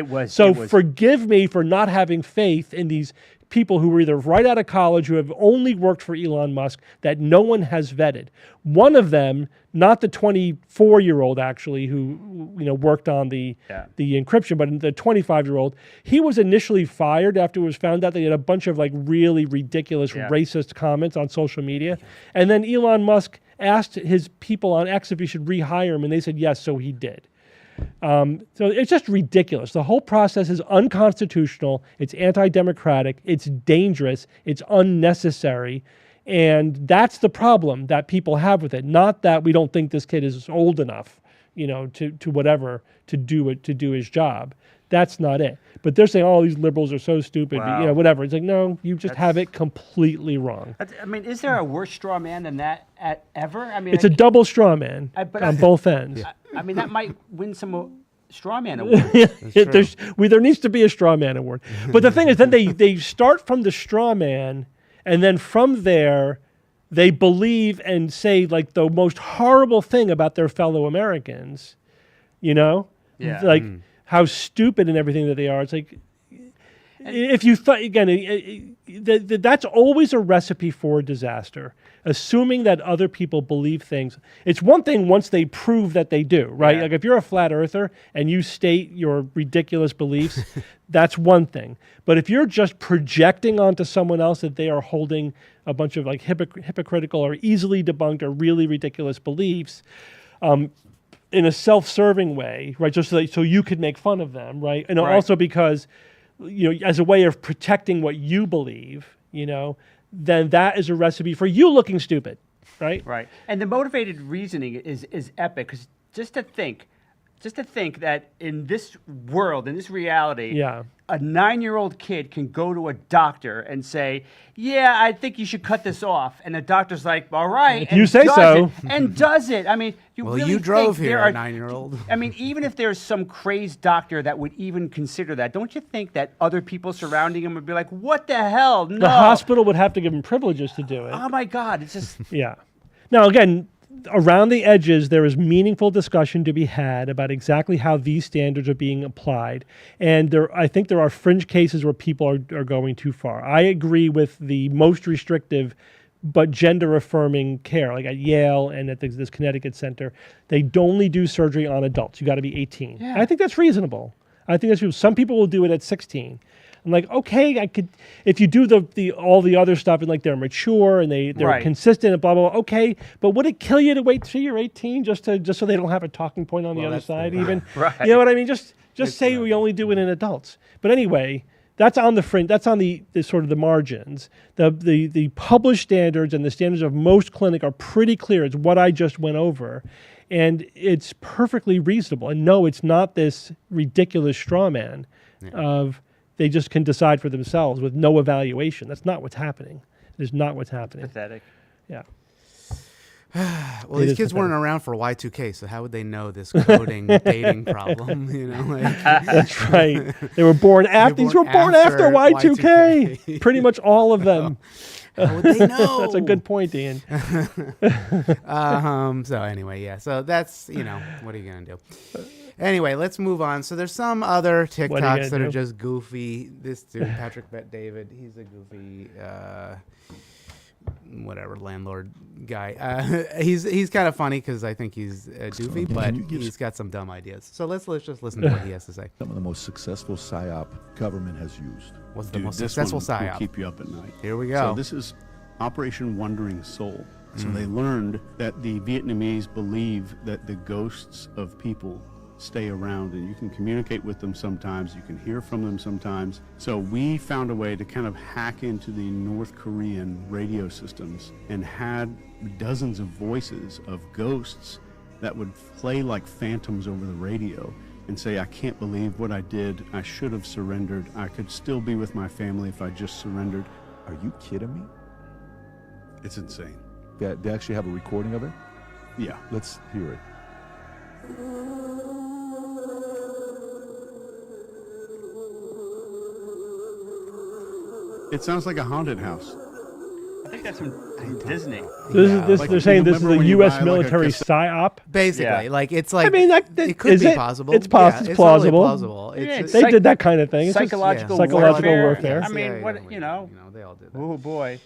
Forgive me for not having faith in these people who were either right out of college, who have only worked for Elon Musk, that no one has vetted. One of them, not the 24-year-old actually, who worked on the encryption, but the 25-year-old, he was initially fired after it was found out that he had a bunch of like really ridiculous racist comments on social media. And then Elon Musk asked his people on X if he should rehire him, and they said yes, so he did. So it's just ridiculous. The whole process is unconstitutional. It's anti-democratic. It's dangerous. It's unnecessary. And that's the problem that people have with it. Not that we don't think this kid is old enough, to do his job. That's not it. But they're saying, oh, these liberals are so stupid, Wow. whatever. It's like, no, you just have it completely wrong. Is there a worse straw man than that ever? It's a double straw man on both ends. That might win some straw man award. There needs to be a straw man award. But the thing is, then they start from the straw man, and then from there, they believe and say like the most horrible thing about their fellow Americans, how stupid and everything that they are. It's like, if you thought, again, that's always a recipe for disaster, assuming that other people believe things. It's one thing once they prove that they do, right? Yeah. Like if you're a flat earther and you state your ridiculous beliefs, that's one thing. But if you're just projecting onto someone else that they are holding a bunch of like hypocritical or easily debunked or really ridiculous beliefs, in a self-serving way, right? Just so you could make fun of them, right? And also because, as a way of protecting what you believe, then that is a recipe for you looking stupid, right? Right. And the motivated reasoning is epic, because just to think, just to think that in this world, in this reality, Yeah. a 9-year-old kid can go to a doctor and say, "Yeah, I think you should cut this off," and the doctor's like, "All right," and you say does so. it, and does it. I mean, Well, really you drove think here, there are, 9-year-old. I mean, even if there's some crazed doctor that would even consider that, don't you think that other people surrounding him would be like, "What the hell? No." The hospital would have to give him privileges to do it. Oh my God! It's just Yeah. Now, again, around the edges, there is meaningful discussion to be had about exactly how these standards are being applied. And I think there are fringe cases where people are going too far. I agree with the most restrictive but gender-affirming care, like at Yale and at this Connecticut center. They only do surgery on adults. You got to be 18. Yeah. I think that's reasonable. I think that's reasonable. Some people will do it at 16. I'm like, okay, I could, if you do all the other stuff and like they're mature and they're Right. consistent and blah, blah, blah, okay, but would it kill you to wait till you're 18 just so they don't have a talking point on the other that's side the- even? Right. You know what I mean? Just say we only do it in adults. But anyway, that's on the fringe, that's on the sort of the margins. The published standards and the standards of most clinic are pretty clear. It's what I just went over. And it's perfectly reasonable. And no, it's not this ridiculous straw man of they just can decide for themselves with no evaluation. That's not what's happening. It is not what's happening. pathetic. Yeah. Well, It these is kids weren't pathetic. around for Y2K, so how would they know this coding dating problem? You know, like, That's right. They were born after. These were born born after after Y2K. Y2K. Pretty much all of them. how would they know? That's a good point, Ian. So anyway, yeah. So that's, what are you gonna do? Anyway, let's move on. So there's some other are you TikToks gonna that are do? just goofy. This dude, Patrick Bet David, he's a goofy, whatever landlord guy. He's kind of funny because I think he's doofy, but he's got some dumb ideas. So let's just listen to what he has to say. Some of the most successful psyop government has used. What's the most this successful one will psyop? keep you up at night. Here we go. So this is Operation Wandering Soul. So they learned that the Vietnamese believe that the ghosts of people stay around and you can communicate with them sometimes, you can hear from them sometimes. So we found a way to kind of hack into the North Korean radio systems and had dozens of voices of ghosts that would play like phantoms over the radio and say, "I can't believe what I did. I should have surrendered. I could still be with my family if I just surrendered." Are you kidding me? It's insane. They actually have a recording of it? Yeah. Let's hear it. It sounds like a haunted house. I think that's from Disney. Like, They're saying this is remember a when you U.S. buy, like, a military cassette- psyop. Basically, Yeah. like it's like I mean, it could is be it? possible. It's Yeah, totally plausible. plausible. Yeah, It's They did that kind of thing. It's just Psychological, psychological warfare. warfare. I mean, what they all did that. Oh boy,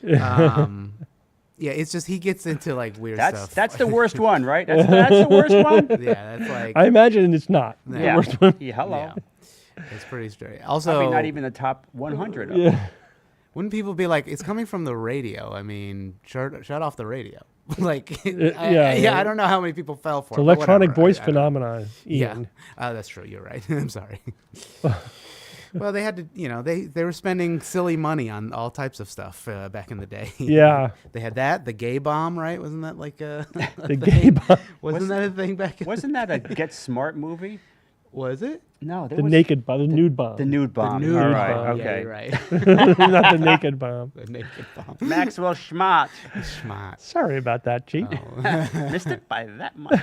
Yeah, it's just he gets into like weird that's stuff. that's the worst one, right? That's the worst one. Yeah, that's like I imagine it's not. the Yeah. worst one. Yeah, hello. yeah, it's pretty straight. Also, I mean, not even the top 100. Of Yeah. them. wouldn't people be like, "It's coming from the radio"? I mean, shut off the radio. Like, yeah. I don't know how many people fell for It's it. but electronic whatever. voice I don't- phenomenon. Yeah, Ian. that's true. You're right. I'm sorry. Well, they had to, they were spending silly money on all types of stuff back in the day. Yeah. They had that, the gay bomb, right? Wasn't that like a The gay bomb. Wasn't that a thing back in Wasn't that a Get Smart movie? Was it? No, there The was naked bomb. The nude bomb. the nude bomb. Nude All right, bomb. okay. Yeah, you're right. Not the naked bomb. The naked bomb. Maxwell Schmott Schmott. Sorry about that, G. missed it by that much.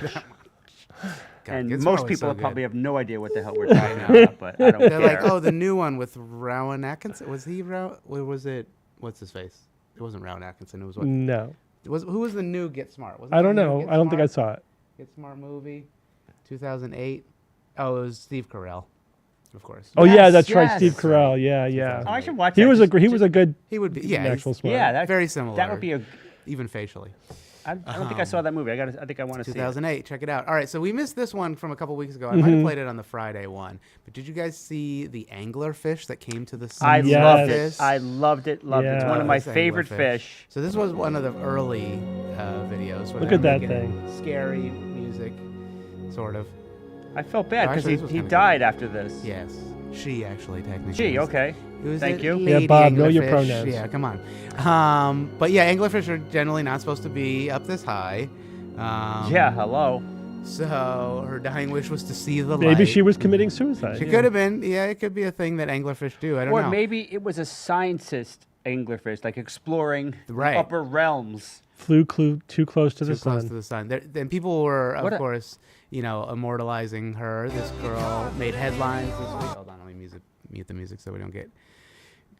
God, And Get most Smart was people so good. probably have no idea what the hell we're talking about, but I don't They're care. like, oh, the new one with Rowan Atkinson. Was he Rowan? Or was it? What's his face? It wasn't Rowan Atkinson. It was what? No. Who was the new Get Smart? Wasn't I there don't a new know. Get I don't think I Smart? saw it. Get Smart movie, 2008. Oh, it was Steve Carell, of course. Oh yeah, Yes, that's right. yes. Steve Carell. Yeah, yeah. Oh, I should watch He that. was Just- he was a good He would be. Yeah, Maxwell he's Smart. Yeah, that, very similar. that would be a. even facially. I don't think I saw that movie. I think I want to see it. 2008. Check it out. All right, so we missed this one from a couple weeks ago. I might have played it on the Friday one, but did you guys see the anglerfish that came to the I Sun Yes. loved surface? it. I loved it. Loved it. It's one of my This favorite anglerfish. fish. So this was one of the early videos. where Look they at were that making thing. Scary music, sort of. I felt bad because actually, this was he kinda died good. after this. Yes, she actually technically. Gee, was- okay. Who's Thank it? you. Yeah, Lady Bob, know your anglerfish. pronouns. Yeah, come on. But yeah, anglerfish are generally not supposed to be up this high. Yeah, hello. So her dying wish was to see the light. Maybe she was committing suicide. She could have been. Yeah, it could be a thing that anglerfish do. I don't know. Or maybe it was a scientist anglerfish, like exploring Right. the upper realms. Flew too close to the Too close sun. to the sun. Then people were, What of a- course, immortalizing her. This girl made headlines this week. Hold on, let me mute the music so we don't get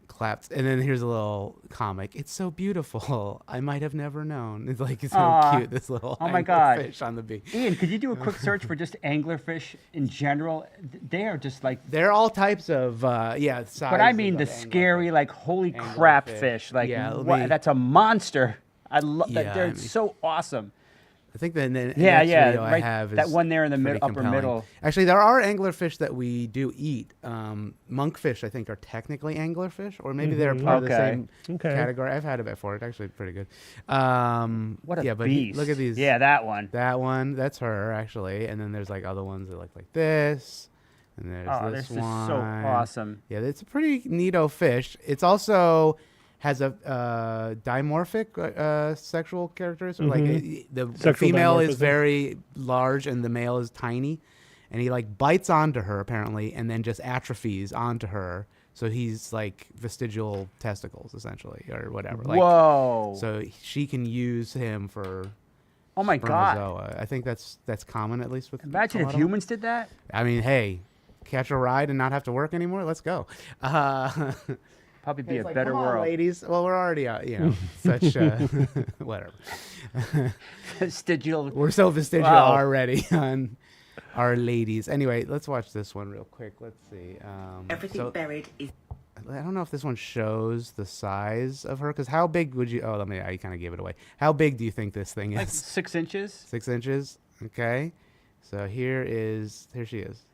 clapped. And then here's a little comic. It's so beautiful. I might have never known. It's like so Aw. cute. This little Oh my God. fish on the beach. Ian, could you do a quick search for just anglerfish in general? They are just like, There are all types of sizes but I mean the of scary, anglerfish. like holy crap Anglerfish. fish. Like, Yeah, let what? me- That's a monster. I love that. Yeah, They're I mean- so awesome. I think the next Yeah, video I right, have is that one there in the pretty upper compelling. middle. Actually, there are anglerfish that we do eat. Monkfish, I think, are technically anglerfish, or maybe they're part of the Okay. same Okay. category. I've had it before. It's actually pretty good. What a yeah, but beast. look at these. Yeah, that one. That one, that's her actually, and then there's like other ones that look like this, and there's Oh, this this is one. so awesome. Yeah, it's a pretty neato fish. It's also has a dimorphic sexual characteristic. Like the Sexual female is dimorphism. very large and the male is tiny, and he like bites onto her apparently, and then just atrophies onto her. So he's like vestigial testicles essentially, or whatever. Like, Whoa. So she can use him for. Oh my God. Spermazoa. I think that's common at least with. Imagine a if lot of them. humans did that. I mean, hey, catch a ride and not have to work anymore. Let's go. Probably be It's a like, better come on, world. ladies. Well, we're already such whatever. Vestigial. We're so vestigial Wow. already on our ladies. Anyway, let's watch this one real quick. Let's see. Everything buried is. I don't know if this one shows the size of her, because how big would you? Oh, I kind of gave it away. How big do you think this thing is? Like 6 inches. 6 inches. Okay. So here she is.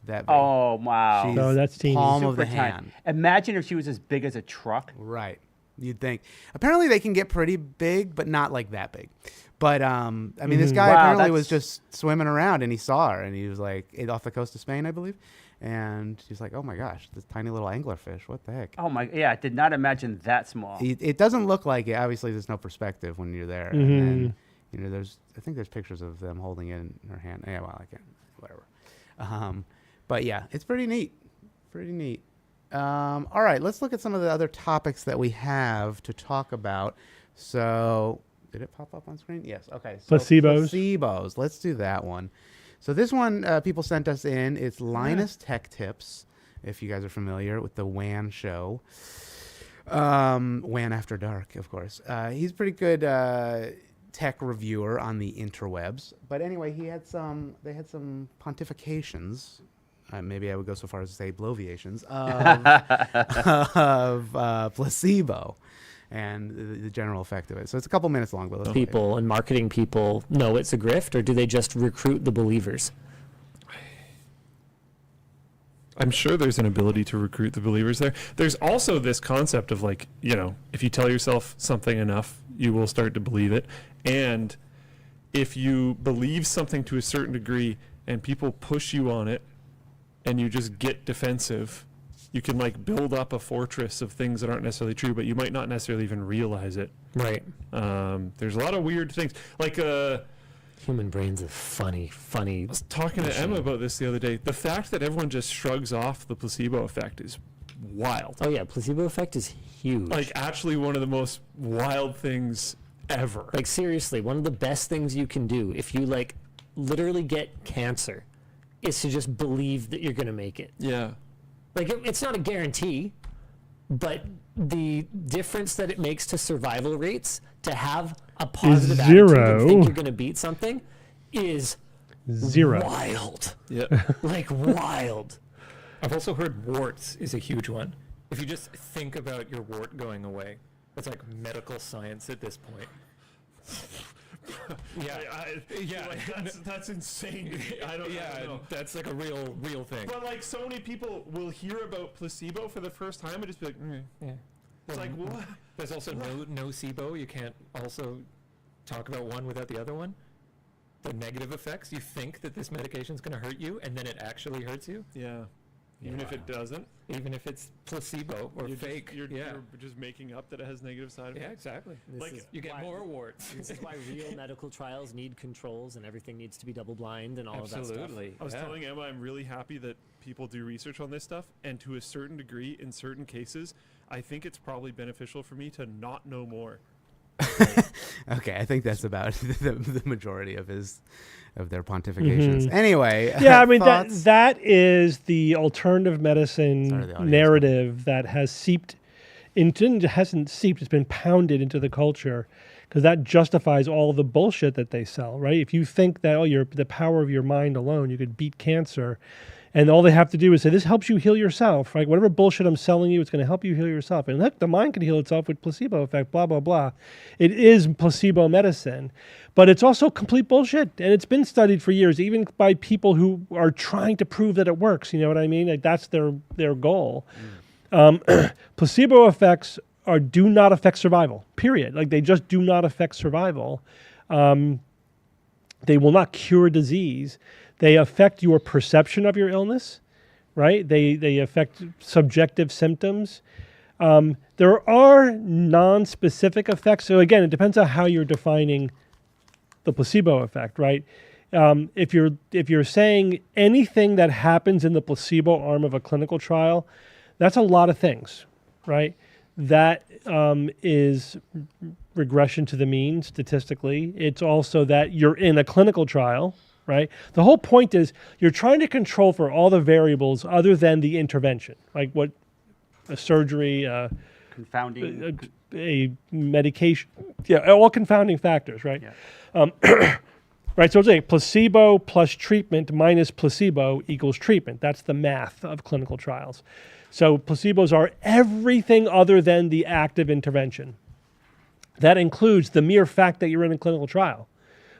That big. Oh wow. She's No, that's teeny. palm of Super the tiny. hand. Imagine if she was as big as a truck. Right. You'd think. Apparently they can get pretty big, but not like that big. But I mean, this guy Wow, apparently was that's- just swimming around and he saw her and he was like off the coast of Spain, I believe. And she's like, "Oh my gosh, this tiny little anglerfish! What the heck?" Oh my, yeah, I did not imagine that small. It doesn't look like it. Obviously, there's no perspective when you're there. And then, I think there's pictures of them holding it in her hand. Yeah, well, I can't, whatever. But yeah, it's pretty neat. Pretty neat. All right, let's look at some of the other topics that we have to talk about. So, did it pop up on screen? Yes. Okay. So Placebos. Placebos. Let's do that one. So this one, people sent us in. It's Linus Tech Tips, if you guys are familiar with the WAN show. WAN After Dark, of course. He's a pretty good tech reviewer on the interwebs. But anyway, they had some pontifications. Maybe I would go so far as to say bloviations of placebo and the general effect of it. So it's a couple minutes long, but let's play it. People and marketing people know it's a grift, or do they just recruit the believers? I'm sure there's an ability to recruit the believers there. There's also this concept of like, if you tell yourself something enough, you will start to believe it. And if you believe something to a certain degree and people push you on it and you just get defensive, you can like build up a fortress of things that aren't necessarily true, but you might not necessarily even realize it. Right. There's a lot of weird things. Like human brain's a funny. I was talking to Emma about this the other day. The fact that everyone just shrugs off the placebo effect is wild. Oh yeah, placebo effect is huge. Like actually one of the most wild things ever. Like seriously, one of the best things you can do if you like literally get cancer is to just believe that you're going to make it. Yeah. Like it's not a guarantee, but the difference that it makes to survival rates to have a positive attitude and think you're going to beat something is zero. Wild. Yeah. Like wild. I've also heard warts is a huge one. If you just think about your wart going away, it's like medical science at this point. Yeah, that's insane. I don't know. That's like a real thing. But like so many people will hear about placebo for the first time and just be like, Yeah. It's like what? There's also nocebo. You can't also talk about one without the other one. The negative effects. You think that this medication is going to hurt you, and then it actually hurts you. Yeah. Even if it doesn't? Even if it's placebo or fake. You're just making up that it has negative side effects? Yeah, exactly. You get more warts. This is why real medical trials need controls and everything needs to be double-blind and all of that stuff. Absolutely. I was telling Emma I'm really happy that people do research on this stuff, and to a certain degree, in certain cases, I think it's probably beneficial for me to not know more. Okay, I think that's about the majority of their pontifications. Anyway, yeah, I mean that is the alternative medicine narrative that has seeped into hasn't seeped. It's been pounded into the culture because that justifies all of the bullshit that they sell. Right? If you think that the power of your mind alone, you could beat cancer. And all they have to do is say, this helps you heal yourself, right? Whatever bullshit I'm selling you, it's going to help you heal yourself. And look, the mind can heal itself with placebo effect, blah, blah, blah. It is placebo medicine, but it's also complete bullshit. And it's been studied for years, even by people who are trying to prove that it works. You know what I mean? Like that's their goal. Placebo effects do not affect survival, period. Like they just do not affect survival. They will not cure disease. They affect your perception of your illness, right? They affect subjective symptoms. There are non-specific effects. So again, it depends on how you're defining the placebo effect, right? If you're saying anything that happens in the placebo arm of a clinical trial, that's a lot of things, right? That is regression to the mean statistically. It's also that you're in a clinical trial. Right? The whole point is you're trying to control for all the variables other than the intervention, like what a surgery, confounding, a medication, all confounding factors, right? Yeah. Right. So it's like placebo plus treatment minus placebo equals treatment. That's the math of clinical trials. So placebos are everything other than the active intervention. That includes the mere fact that you're in a clinical trial.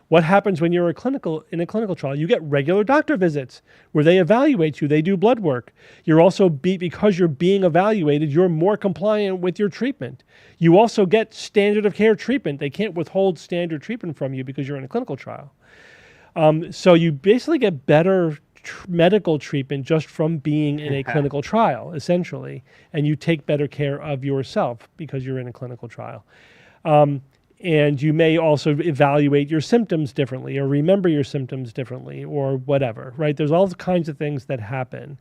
What happens when you're in a clinical trial? You get regular doctor visits where they evaluate you. They do blood work. You're also, because you're being evaluated, you're more compliant with your treatment. You also get standard of care treatment. They can't withhold standard treatment from you because you're in a clinical trial. So you basically get better medical treatment just from being in a clinical trial, essentially. And you take better care of yourself because you're in a clinical trial. And you may also evaluate your symptoms differently or remember your symptoms differently or whatever, right? There's all kinds of things that happen.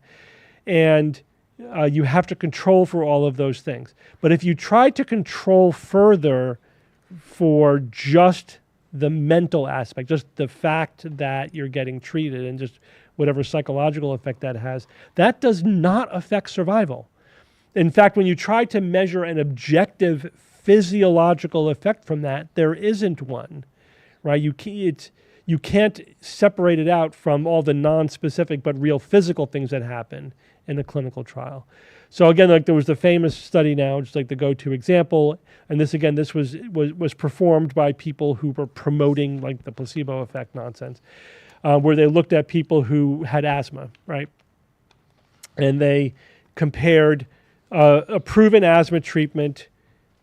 And you have to control for all of those things. But if you try to control further for just the mental aspect, just the fact that you're getting treated and just whatever psychological effect that has, that does not affect survival. In fact, when you try to measure an objective physiological effect from that, there isn't one, right? You can't separate it out from all the non-specific but real physical things that happen in a clinical trial. So again, like there was the famous study now, just like the go-to example, and this was performed by people who were promoting like the placebo effect nonsense, where they looked at people who had asthma, right? And they compared a proven asthma treatment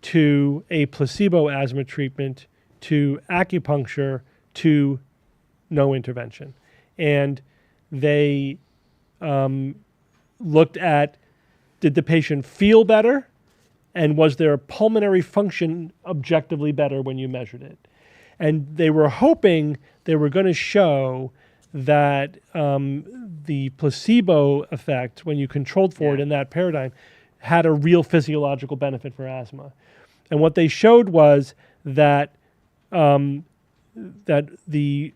to a placebo asthma treatment, to acupuncture, to no intervention. And they looked at, did the patient feel better? And was their pulmonary function objectively better when you measured it? And they were hoping they were going to show that the placebo effect, when you controlled for it in that paradigm, had a real physiological benefit for asthma. And what they showed was that that the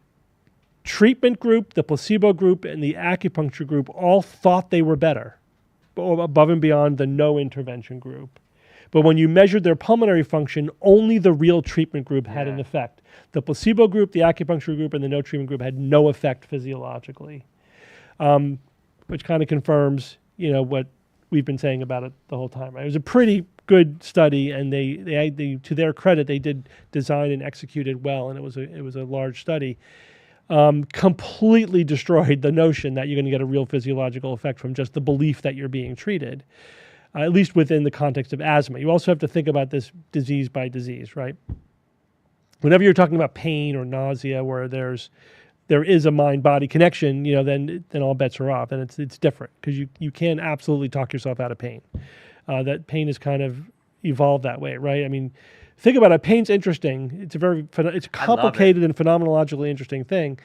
treatment group, the placebo group, and the acupuncture group all thought they were better, above and beyond the no intervention group. But when you measured their pulmonary function, only the real treatment group had an effect. The placebo group, the acupuncture group, and the no treatment group had no effect physiologically, which kind of confirms, what we've been saying about it the whole time. Right? It was a pretty good study, and they to their credit, they did design and execute it well, and it was a large study. Completely destroyed the notion that you're going to get a real physiological effect from just the belief that you're being treated, at least within the context of asthma. You also have to think about this disease by disease, right? Whenever you're talking about pain or nausea, where there's there is a mind-body connection, then all bets are off, and it's different because you can absolutely talk yourself out of pain. That pain is kind of evolved that way, right? I mean, think about it. Pain's interesting. It's it's a complicated and phenomenologically interesting thing.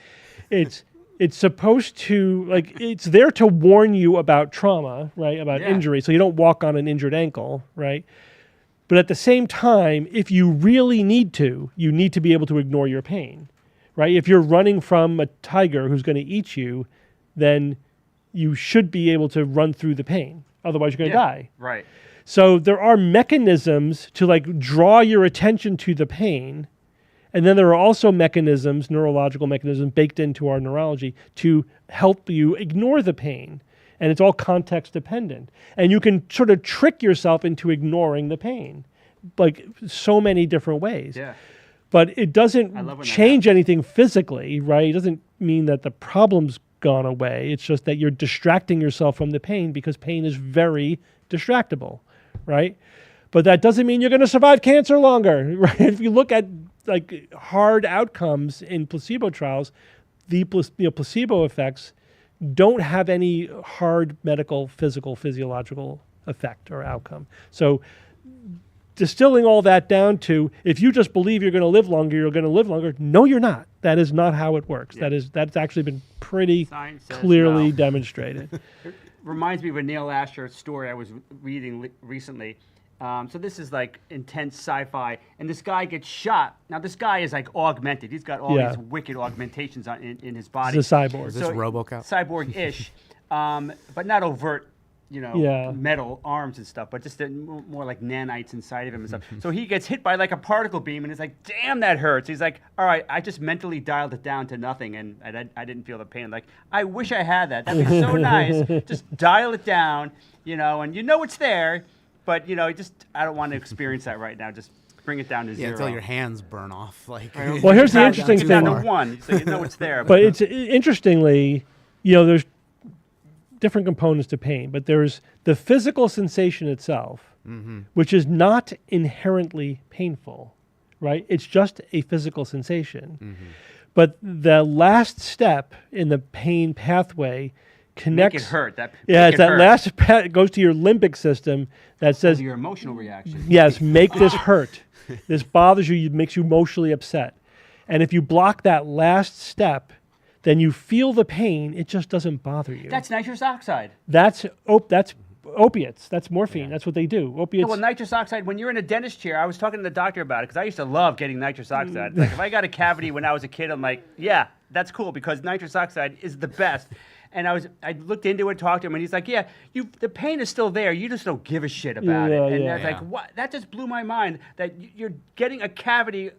It's supposed to, it's there to warn you about trauma, right? About injury, so you don't walk on an injured ankle, right? But at the same time, if you really need to, you need to be able to ignore your pain, right? If you're running from a tiger who's going to eat you, then you should be able to run through the pain. Otherwise, you're going to die. Right. So there are mechanisms to draw your attention to the pain. And then there are also mechanisms, neurological mechanisms baked into our neurology to help you ignore the pain. And it's all context dependent. And you can sort of trick yourself into ignoring the pain, so many different ways. Yeah. But it doesn't change anything physically, right? It doesn't mean that the problem's gone away. It's just that you're distracting yourself from the pain because pain is very distractible, right? But that doesn't mean you're going to survive cancer longer, right? If you look at hard outcomes in placebo trials, the placebo effects don't have any hard medical, physical, physiological effect or outcome. So distilling all that down to, if you just believe you're going to live longer, you're going to live longer. No, you're not. That is not how it works. Yeah. That's actually been pretty clearly demonstrated. It reminds me of a Neil Asher story I was reading recently. So this is intense sci-fi, and this guy gets shot. Now this guy is augmented. He's got all these wicked augmentations in his body. He's a cyborg. Is this RoboCop? Cyborg-ish, but not overt, metal arms and stuff, but just more like nanites inside of him and stuff. So he gets hit by a particle beam, and it's damn, that hurts. He's like, all right, I just mentally dialed it down to nothing, and I didn't feel the pain. I wish I had that. That'd be so nice. Just dial it down, and it's there. But I don't want to experience that right now. Just bring it down to zero. Until your hands burn off. Well, here's the interesting thing. Down to 1, so it's there. But it's interestingly, there's different components to pain. But there's the physical sensation itself, which is not inherently painful, right? It's just a physical sensation. But the last step in the pain pathway connects. Make it hurt. It's that last it goes to your limbic system that says your emotional reaction. Yes, make this hurt. This bothers you. It makes you emotionally upset. And if you block that last step, then you feel the pain. It just doesn't bother you. That's nitrous oxide. That's opiates. That's morphine. Yeah. That's what they do. Opiates. Yeah, well, nitrous oxide. When you're in a dentist chair, I was talking to the doctor about it because I used to love getting nitrous oxide. If I got a cavity when I was a kid, I'm like, yeah, that's cool because nitrous oxide is the best. And I looked into it, talked to him, and he's like, yeah, the pain is still there. You just don't give a shit about it. And I was like, what? That just blew my mind that you're getting a cavity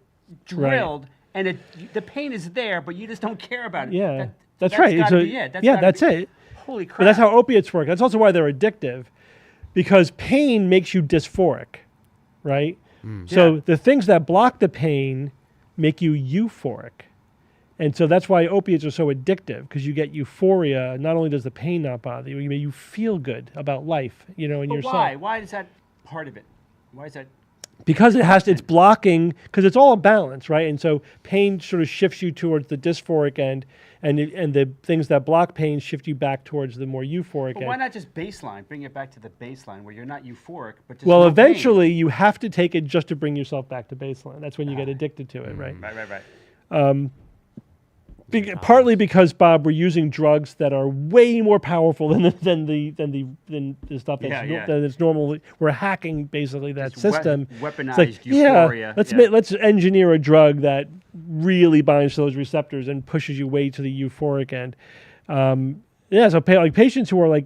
drilled, and the pain is there, but you just don't care about it. Yeah, that's right. That's it. Holy crap. But that's how opiates work. That's also why they're addictive, because pain makes you dysphoric, right? So the things that block the pain make you euphoric. And so that's why opiates are so addictive, because you get euphoria. Not only does the pain not bother you, you feel good about life, and yourself. Why? Why is that part of it? Why is that? Because it's blocking, because it's all a balance, right? And so pain sort of shifts you towards the dysphoric end, and the things that block pain shift you back towards the more euphoric end. Why not just baseline? Bring it back to the baseline where you're not euphoric, but just eventually you have to take it just to bring yourself back to baseline. That's when you get addicted to it, right? Right. Partly because, Bob, we're using drugs that are way more powerful than the stuff that's normal. We're hacking basically that system. Weaponized euphoria. Let's engineer a drug that really binds to those receptors and pushes you way to the euphoric end. So patients who are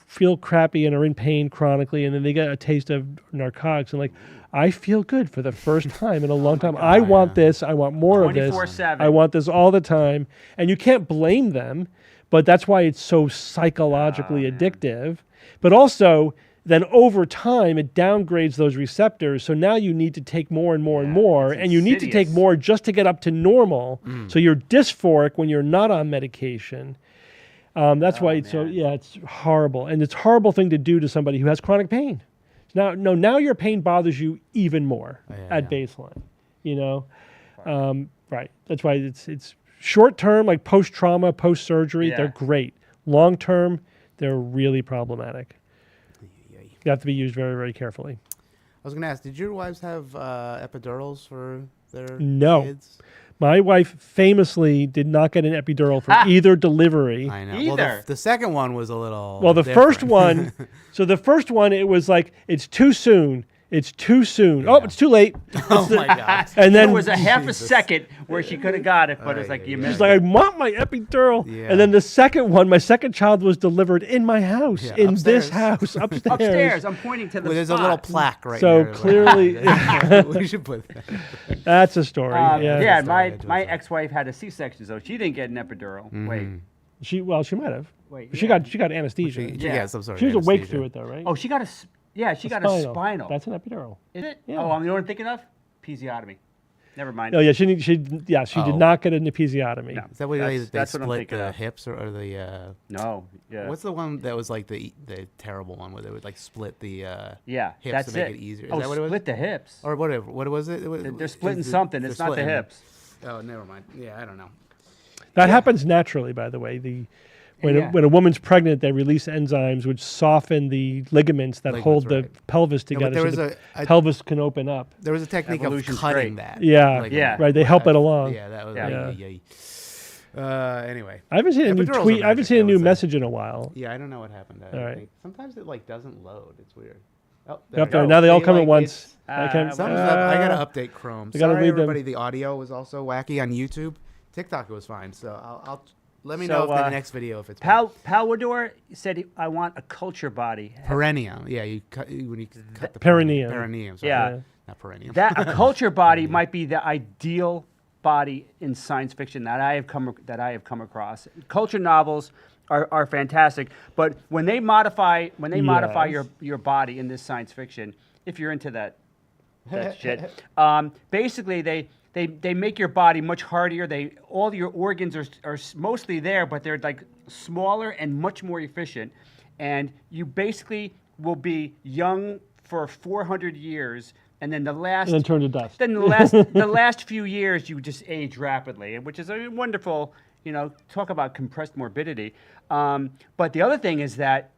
feel crappy and are in pain chronically, and then they get a taste of narcotics and I feel good for the first time in a long time. I want this. I want more of this. 24/7. I want this all the time. And you can't blame them, but that's why it's so psychologically addictive. But also, then over time, it downgrades those receptors. So now you need to take more and more and more, and you need to take more just to get up to normal. So you're dysphoric when you're not on medication. That's why it's horrible. And it's a horrible thing to do to somebody who has chronic pain. Now your pain bothers you even more at baseline, right? That's why it's short term, like post trauma, post surgery, Yeah. they're great. Long term, they're really problematic. You have to be used very, very carefully. I was going to ask, did your wives have epidurals for their No. kids? My wife famously did not get an epidural for either delivery. I know. Well, the second one was a little. Well, the first different. one, so the first one, it was like, it's too soon. It's too soon. Oh, it's too late. Oh my God! And then there was a half a second where she could have got it, but it's like you missed. she's like, I want my epidural. Yeah. And then the second one, my second child was delivered in my house, in this upstairs. house, upstairs. Upstairs, I'm pointing to the Well, there's a spot. little plaque right So there. clearly, we should put that. That's a story. Yeah. My ex-wife had a C-section, so she didn't get an epidural. Wait. She might have. Wait, She got anesthesia. She got some sort She of was awake anesthesia. through it though, right? Oh, she got a spinal. That's an epidural. Is it? Yeah. Oh, I'm the one thinking of? Episiotomy. Never mind. Oh yeah, she did not get an episiotomy. No. Is that what they That's what I'm split thinking the of. hips or the? No. Yeah. What's the one that was like the terrible one where they would like split the Yeah, hips that's to make it. it easier? Is Oh, that what it was? split the hips. Or whatever. What was it? They're splitting something. It's not the hips. Oh, never mind. Yeah, I don't know. That happens naturally, by the way. When a woman's pregnant, they release enzymes which soften the ligaments that hold the pelvis together, there so was the pelvis can open up. There was a technique Evolution's of cutting great. that. Yeah, Yeah. right. They help it along. Yeah, that was Yeah. anyway. I haven't seen a new Epidurals tweet. are I haven't magic, seen a would new say. message in a while. Yeah, I don't know what happened. All right. Think. Sometimes it like doesn't load. It's weird. Oh, Yep, it goes. now they all See, come at like, once. it's- I can't. Something's up. I gotta update Chrome. I gotta Sorry, read them. everybody. The audio was also wacky on YouTube. TikTok was fine. So I'll let me So, know if the next video if it's Palwador said, I want a culture body. perineum. Yeah, you cut when you cut the Perineum. Perineum. Sorry. Yeah. Not perineum. That a culture body might be the ideal body in science fiction that I have come across. Culture novels are fantastic, but when they modify your body in this science fiction, if you're into that shit, basically they make your body much hardier. All your organs are mostly there, but they're like smaller and much more efficient, and you basically will be young for 400 years. And then And then turn to dust. Then the last few years, you just age rapidly, which is a wonderful, talk about compressed morbidity. But the other thing is that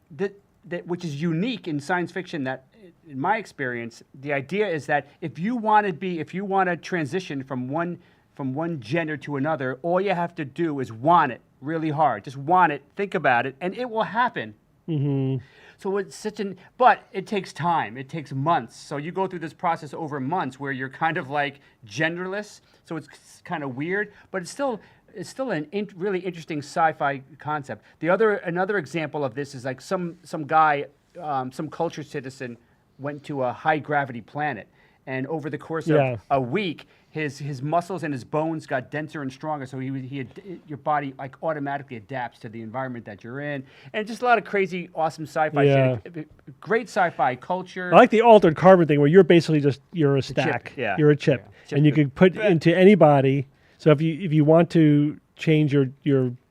which is unique in science fiction, that in my experience, the idea is that if you want to transition from one gender to another, all you have to do is want it really hard. Just want it, think about it, and it will happen. Mm-hmm. So it's but it takes time. It takes months. So you go through this process over months where you're kind of like genderless. So it's kind of weird, but it's still a really interesting sci-fi concept. Another example of this is like some guy, some culture citizen went to a high gravity planet, and over the course of a week, his muscles and his bones got denser and stronger. So your body like automatically adapts to the environment that you're in, and just a lot of crazy, awesome sci-fi shit. Great sci-fi culture. I like the altered carbon thing, where you're basically you're a stack. Chip, yeah. You're a chip, and you can put into any body. So if you want to change your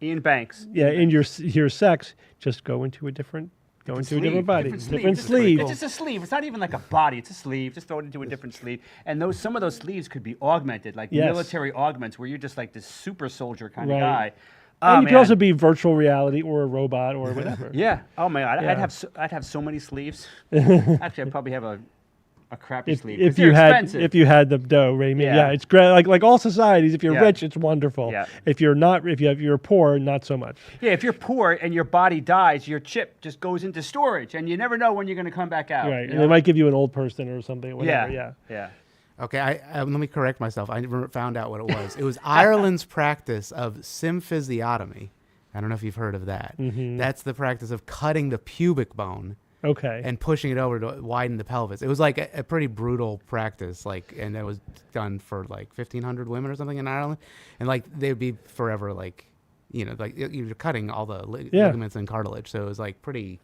Ian Banks. in your sex, just go into a different body, different sleeve. It's just a sleeve. It's not even like a body. It's a sleeve. Just throw it into a different sleeve. And some of those sleeves could be augmented, like military augments, where you're just like this super soldier kind of guy. And you could also be virtual reality or a robot or whatever. Yeah. Oh my God. Yeah. I'd have so many sleeves. Actually, I'd probably have a crappy sleeve. If you had the dough, Raymond, it's great. Like all societies, if you're rich, it's wonderful. Yeah. If you're poor, not so much. Yeah, if you're poor and your body dies, your chip just goes into storage, and you never know when you're going to come back out. Right, and they might give you an old person or something. Whatever. Yeah. Okay, let me correct myself. I found out what it was. It was Ireland's practice of symphysiotomy. I don't know if you've heard of that. Mm-hmm. That's the practice of cutting the pubic bone. Okay. And pushing it over to widen the pelvis. It was like a pretty brutal practice, and it was done for like 1,500 women or something in Ireland, and like they would be forever like you're cutting all the ligaments and cartilage, so it was like pretty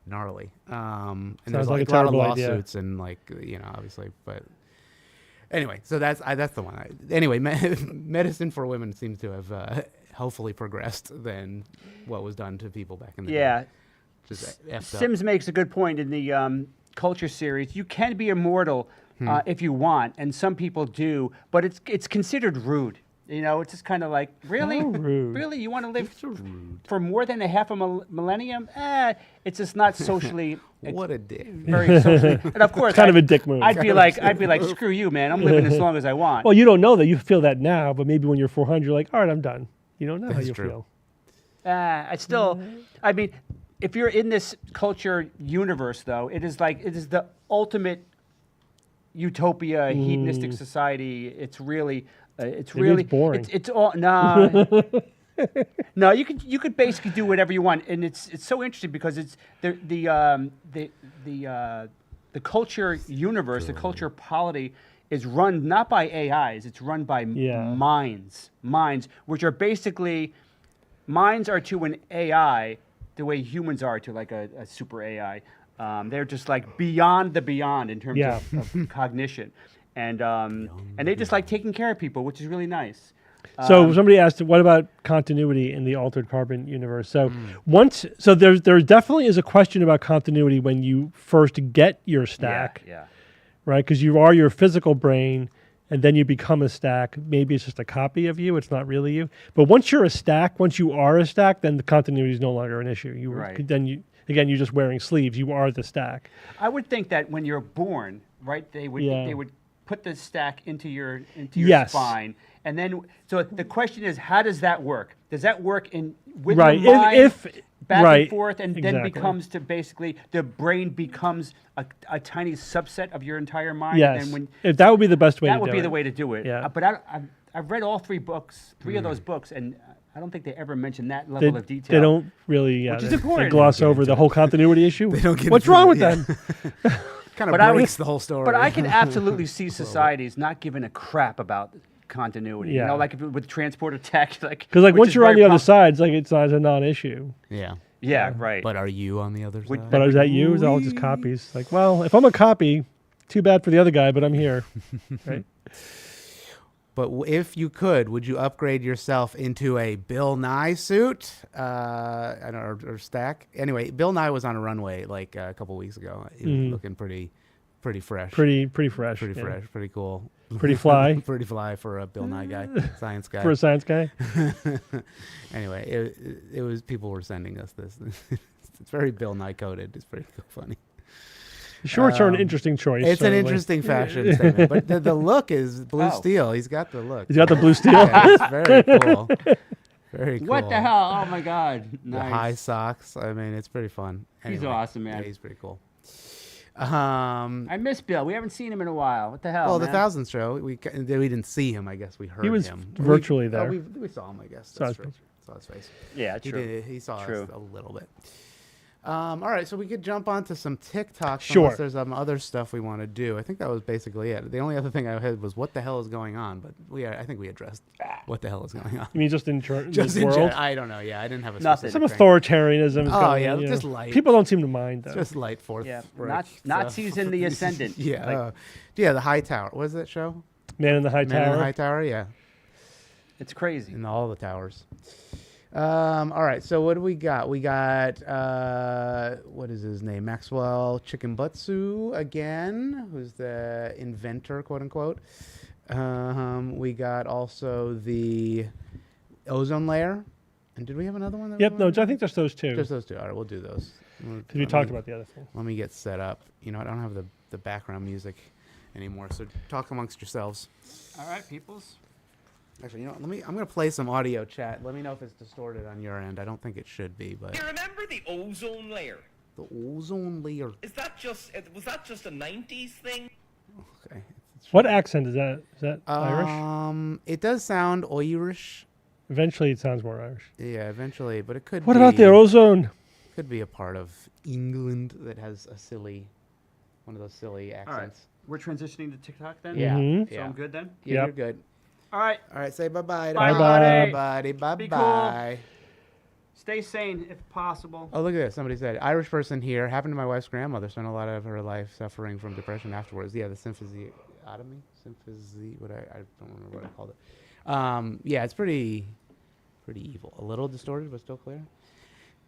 gnarly. And there's like a lot of lawsuits and obviously, but anyway, so that's the one. Anyway, medicine for women seems to have hopefully progressed than what was done to people back in the day. Yeah. Just Sims makes a good point in the culture series. You can be immortal if you want, and some people do, but it's considered rude. You know, it's just kind of like, really? How rude. Really? You want to live for more than a half a millennium? It's just not socially. What a dick. Very socially. And of course, Kind of a dick move. I'd be like, screw you, man. I'm living as long as I want. Well, you don't know that. You feel that now, but maybe when you're 400, you're like, all right, I'm done. You don't know how you true. feel. I mean, if you're in this culture universe, though, it is the ultimate utopia, hedonistic society. It's really, boring. It's all nah. No, you could basically do whatever you want, and it's so interesting because it's the culture universe, the culture polity is run not by AIs, it's run by minds, which are basically minds are to an AI the way humans are to like a super AI. They're just like beyond the beyond in terms of cognition, and they just like taking care of people, which is really nice. So somebody asked, what about continuity in the altered carbon universe? So there definitely is a question about continuity when you first get your stack, right? Because you are your physical brain, and then you become a stack. Maybe it's just a copy of you. It's not really you. But once you are a stack, then the continuity is no longer an issue. You're just wearing sleeves. You are the stack. I would think that when you're born, right, they would put the stack into your spine, and then so the question is, how does that work? Does that work with your mind back and forth, and then becomes to basically the brain becomes a tiny subset of your entire mind? Yes, and when, if that would be the best way. That would be the way to do it. Yeah. But I've read all three of those books, and I don't think they ever mention that level of detail. They don't really. Which is important. They gloss over the whole continuity issue. They don't get What's wrong with them? Kind of breaks the whole story. But I can absolutely see societies not giving a crap about continuity. Yeah. You know, like with transporter tech, because once you're on the other side, it's not a non-issue. Yeah, right. But are you on the other side? But is that you? Is that all just copies? Like, well, if I'm a copy, too bad for the other guy, but I'm here, right? But if you could, would you upgrade yourself into a Bill Nye suit? Or stack? Anyway, Bill Nye was on a runway like a couple weeks ago. He was looking pretty fresh. Pretty fresh. Pretty fresh. Pretty cool. Pretty fly. Pretty fly for a Bill Nye guy, science guy. For a science guy. Anyway, it was people were sending us this. It's very Bill Nye coded. It's pretty funny. Shorts are an interesting choice. It's an interesting fashion statement, but the look is blue steel. He's got the look. He's got the blue steel. Yeah, it's very cool. Very cool. What the hell? Oh my God! The high socks. I mean, it's pretty fun. Anyway, he's awesome, man. Yeah, he's pretty cool. I miss Bill. We haven't seen him in a while. What the hell? Well, man? the 1000th show, we didn't see him. I guess we heard him. He was virtually there. We saw him. I guess. That's true. Saw his face. Yeah, true. He saw us a little bit. All right, so we could jump on to some TikToks. Sure. Unless there's some other stuff we want to do. I think that was basically it. The only other thing I had was what the hell is going on, but I think we addressed what the hell is going on. You mean just in the world? I don't know. Yeah, I didn't have a Nothing. Some authoritarianism. Just light. People don't seem to mind though. Just light fourth. Yeah, Nazis in the Ascendant. Yeah, the High Tower. What is that show? Man in the High Tower. Man in the High Tower. Yeah, it's crazy. In all the towers. All right, so what do we got? We got, what is his name? Maxwell Chikumbutsu again, who's the inventor, quote unquote. We got also the ozone layer. And did we have another one? I think just those two. Just those two. All right, we'll do those. Because we talked about the other thing. Let me get set up. You know, I don't have the background music anymore, so talk amongst yourselves. All right, peoples. Actually, you know, I'm going to play some audio chat. Let me know if it's distorted on your end. I don't think it should be, but... You remember the ozone layer? The ozone layer. Was that just a 90s thing? Okay. What accent is that? Is that Irish? It does sound Irish. Eventually it sounds more Irish. Yeah, eventually, but it could be... What about the ozone? Could be a part of England that has one of those silly accents. All right. We're transitioning to TikTok then? Yeah. Mm-hmm. So I'm good then? Yeah, you're good. All right. All right, say bye-bye. Bye-bye. Everybody. Bye-bye. Be cool. Stay sane if possible. Oh, look at this. Somebody said, Irish person here. Happened to my wife's grandmother. Spent a lot of her life suffering from depression afterwards. Yeah, the symphysiotomy. I don't remember what I called it. Yeah, it's pretty evil. A little distorted, but still clear.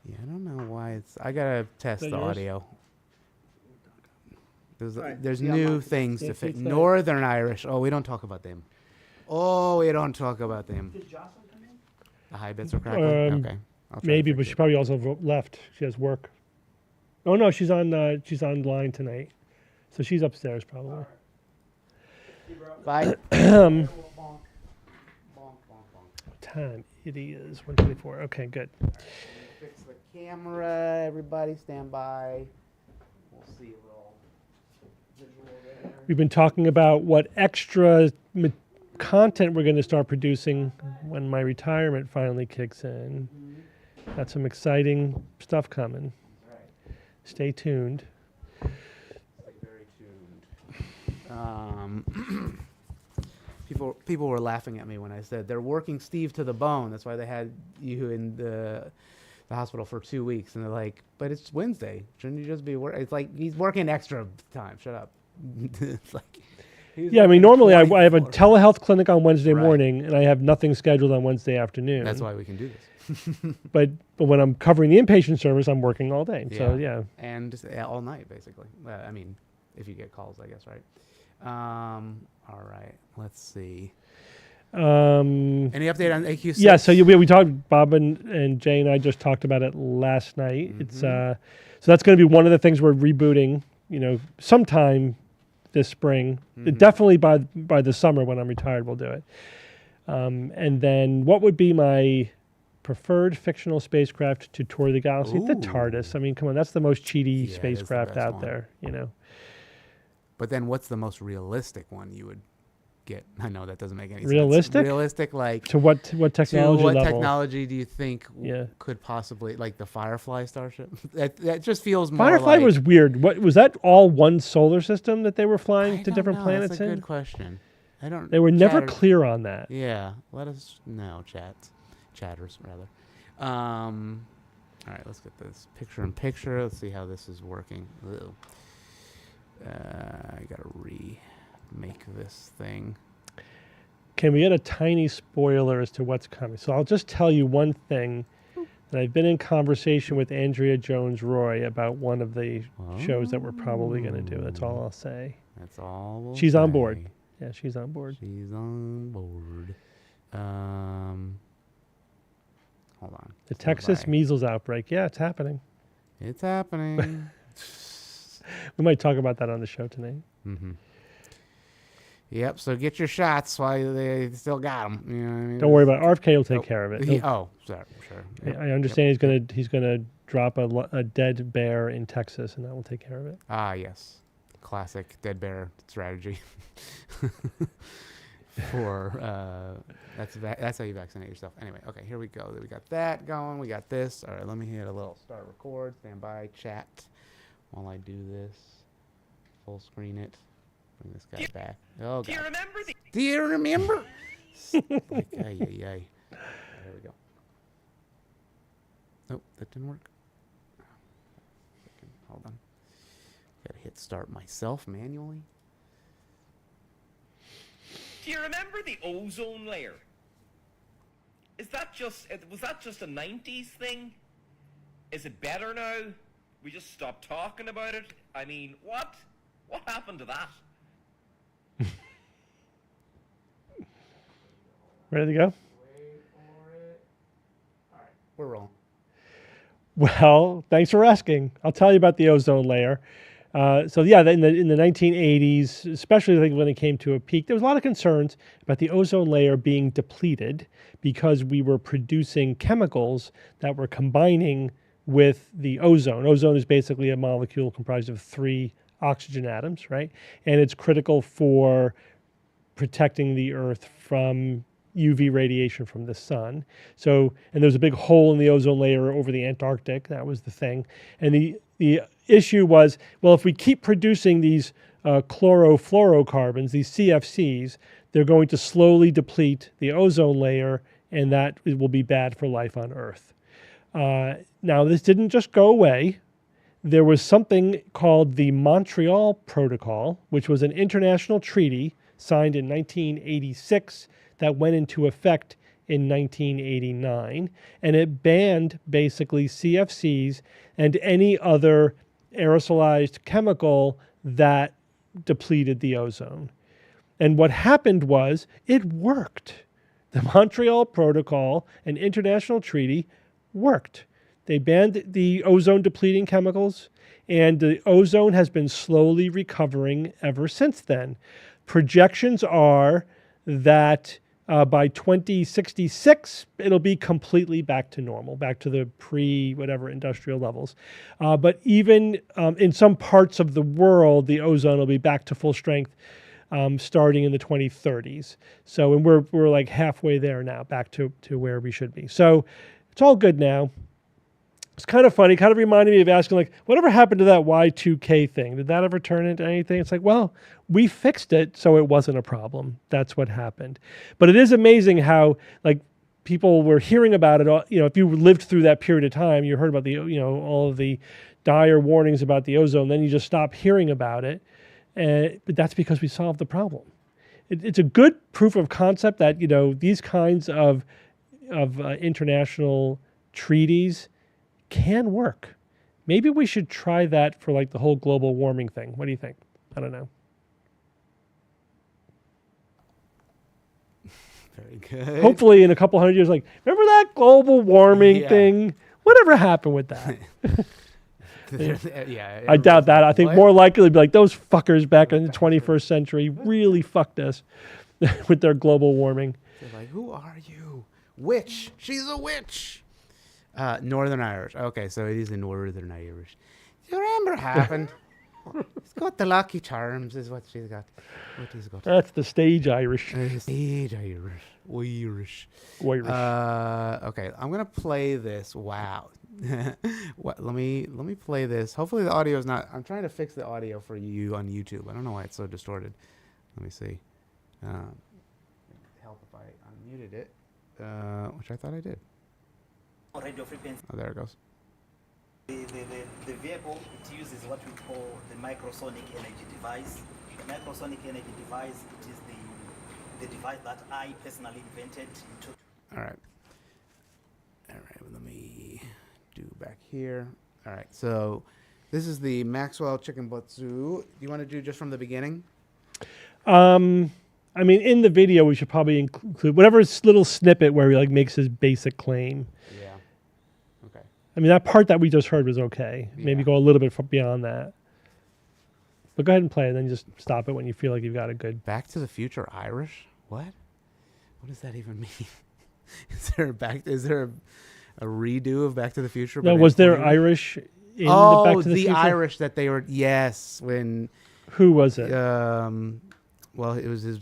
Yeah, I don't know why it's... I got to test the audio. There's new things to fit. Northern Irish. Oh, we don't talk about them. Oh, we don't talk about them. Did Jocelyn come in? The high bits are crackling? Okay. I'll try to Maybe, fix but it. she probably also left. She has work. Oh no, she's online tonight, so she's upstairs probably. Bye. What time? It is 1:24. Okay, good. Fix the camera. Everybody stand by. We'll see a little visual there. We've been talking about what extra content we're going to start producing when my retirement finally kicks in. Got some exciting stuff coming. Stay tuned. Very tuned. People were laughing at me when I said they're working Steve to the bone. That's why they had you in the hospital for 2 weeks. And they're like, but it's Wednesday. Shouldn't you just be working? It's like he's working extra time. Shut up. It's like, yeah, I mean, normally I have a telehealth clinic on Wednesday morning, and I have nothing scheduled on Wednesday afternoon. That's why we can do this. but when I'm covering the inpatient service, I'm working all day. So yeah, and just all night basically. I mean, if you get calls, I guess, right? All right, let's see. Any update on AQ6? Yeah, so we talked. Bob and Jay and I just talked about it last night. It's so that's going to be one of the things we're rebooting. Sometime this spring. Definitely by the summer when I'm retired, we'll do it. And then what would be my preferred fictional spacecraft to tour the galaxy? The TARDIS. I mean, come on, that's the most cheaty spacecraft out there, But then what's the most realistic one you would get? I know that doesn't make any sense. Realistic, like to what technology to what level? Technology do you think could possibly, like the Firefly starship? that just feels more Firefly like, was weird. What was that? All one solar system that they were flying to different planets That's a in? good question. I don't. They were never clear on that. Yeah, let us know, chatters rather. All right, let's get this picture in picture. Let's see how this is working. I gotta remake this thing. Can we get a tiny spoiler as to what's coming? So I'll just tell you one thing. That I've been in conversation with Andrea Jones-Roy about one of the shows that we're probably going to do. That's all I'll say. That's all. She's on board. Yeah, she's on board. She's on board. Hold on. The Texas measles outbreak. Yeah, it's happening. It's happening. We might talk about that on the show tonight. Mm-hmm. Yep. So get your shots while they still got them. You know what I mean? Don't worry about it. RFK will take care of it. Sorry, sure. Yep. I understand he's gonna drop a dead bear in Texas, and that will take care of it. Ah, yes. Classic dead bear strategy. That's how you vaccinate yourself. Anyway, okay, here we go. We got that going. We got this. All right, let me hit a little start record. Stand by, chat while I do this. Full screen it. Bring this guy back. Oh, do you remember the? Do you remember? There we go. Nope, that didn't work. Hold on. Gotta hit start myself manually. Do you remember the ozone layer? Was that just a 90s thing? Is it better now? We just stopped talking about it? I mean, what? What happened to that? Ready to go? Wait for it. All right, we're rolling. Well, thanks for asking. I'll tell you about the ozone layer. In the 1980s, especially when it came to a peak, there was a lot of concerns about the ozone layer being depleted because we were producing chemicals that were combining with the ozone. Ozone is basically a molecule comprised of 3 oxygen atoms, right? And it's critical for protecting the Earth from UV radiation from the sun. So, and there's a big hole in the ozone layer over the Antarctic. That was the thing. And the issue was, well, if we keep producing these chlorofluorocarbons, these CFCs, they're going to slowly deplete the ozone layer, and that will be bad for life on Earth. Now, this didn't just go away. There was something called the Montreal Protocol, which was an international treaty signed in 1986 that went into effect in 1989, and it banned basically CFCs and any other aerosolized chemical that depleted the ozone. And what happened was it worked. The Montreal Protocol, an international treaty, worked. They banned the ozone depleting chemicals, and the ozone has been slowly recovering ever since then. Projections are that by 2066, it'll be completely back to normal, back to the pre-whatever industrial levels. But even in some parts of the world, the ozone will be back to full strength starting in the 2030s. So, and we're like halfway there now, back to where we should be. So it's all good now. It's kind of funny, kind of reminded me of asking, like, whatever happened to that Y2K thing? Did that ever turn into anything? It's like, well, we fixed it, so it wasn't a problem. That's what happened. But it is amazing how, like, people were hearing about it. You know, if you lived through that period of time, you heard about the, you know, all of the dire warnings about the ozone, then you just stop hearing about it. But that's because we solved the problem. It's a good proof of concept that, you know, these kinds of international treaties can work. Maybe we should try that for like the whole global warming thing. What do you think? I don't know. Very good. Hopefully in a couple hundred years, like, remember that global warming thing? Whatever happened with that? Yeah. I doubt that. I think What? more likely to be like those fuckers back in the 21st century really fucked us with their global warming. They're like, who are you? Witch. She's a witch. Northern Irish. Okay, so it is in Northern Irish. Do you remember what happened? It's got the lucky charms, is what she's got. What he's got. That's the stage Irish. Stage Irish. Irish. Irish. Okay, I'm gonna play this. Wow. Let me play this. Hopefully the audio is not. I'm trying to fix the audio for you on YouTube. I don't know why it's so distorted. Let me see. Help if I unmuted it, which I thought I did. Radio frequency. Oh, there it goes. The vehicle, it uses what we call the microsonic energy device. The microsonic energy device, it is the device that I personally invented. All right. Let me do back here. All right. So this is the Maxwell Chicken Butsu. Do you want to do just from the beginning? I mean, in the video, we should probably include whatever little snippet where he like makes his basic claim. Yeah. Okay. I mean, that part that we just heard was okay. Yeah. Maybe go a little bit beyond that. But go ahead and play it, and then just stop it when you feel like you've got a good. Back to the Future Irish? What? What does that even mean? Is there a redo of Back to the Future? No, was there Irish in the Back to the Future? Irish that they were. Yes, when. Who was it? Well, it was his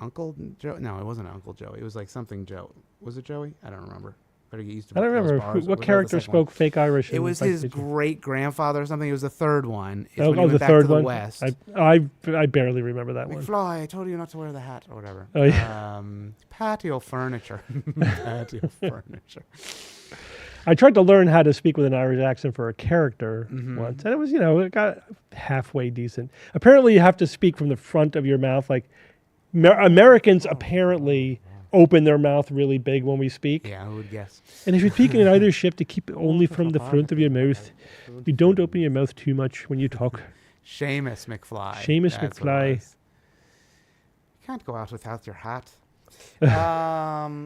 Uncle Joe. No, it wasn't Uncle Joe. It was like something Joe. Was it Joey? I don't remember. Better get used to. I don't remember what character spoke fake Irish. It was his great grandfather or something. It was the third one. It's oh, when he went the back third to the one. West. I barely remember that one. McFly, I told you not to wear the hat or whatever. Oh, yeah. Patio furniture. Patio furniture. I tried to learn how to speak with an Irish accent for a character once, and it was, it got halfway decent. Apparently, you have to speak from the front of your mouth. Like Americans apparently open their mouth really big when we speak. Yeah, I would guess. And if you're speaking in Irish, you have to keep it only from the front of your mouth. You don't open your mouth too much when you talk. Seamus McFly. Seamus That's McFly. You can't go out without your hat. All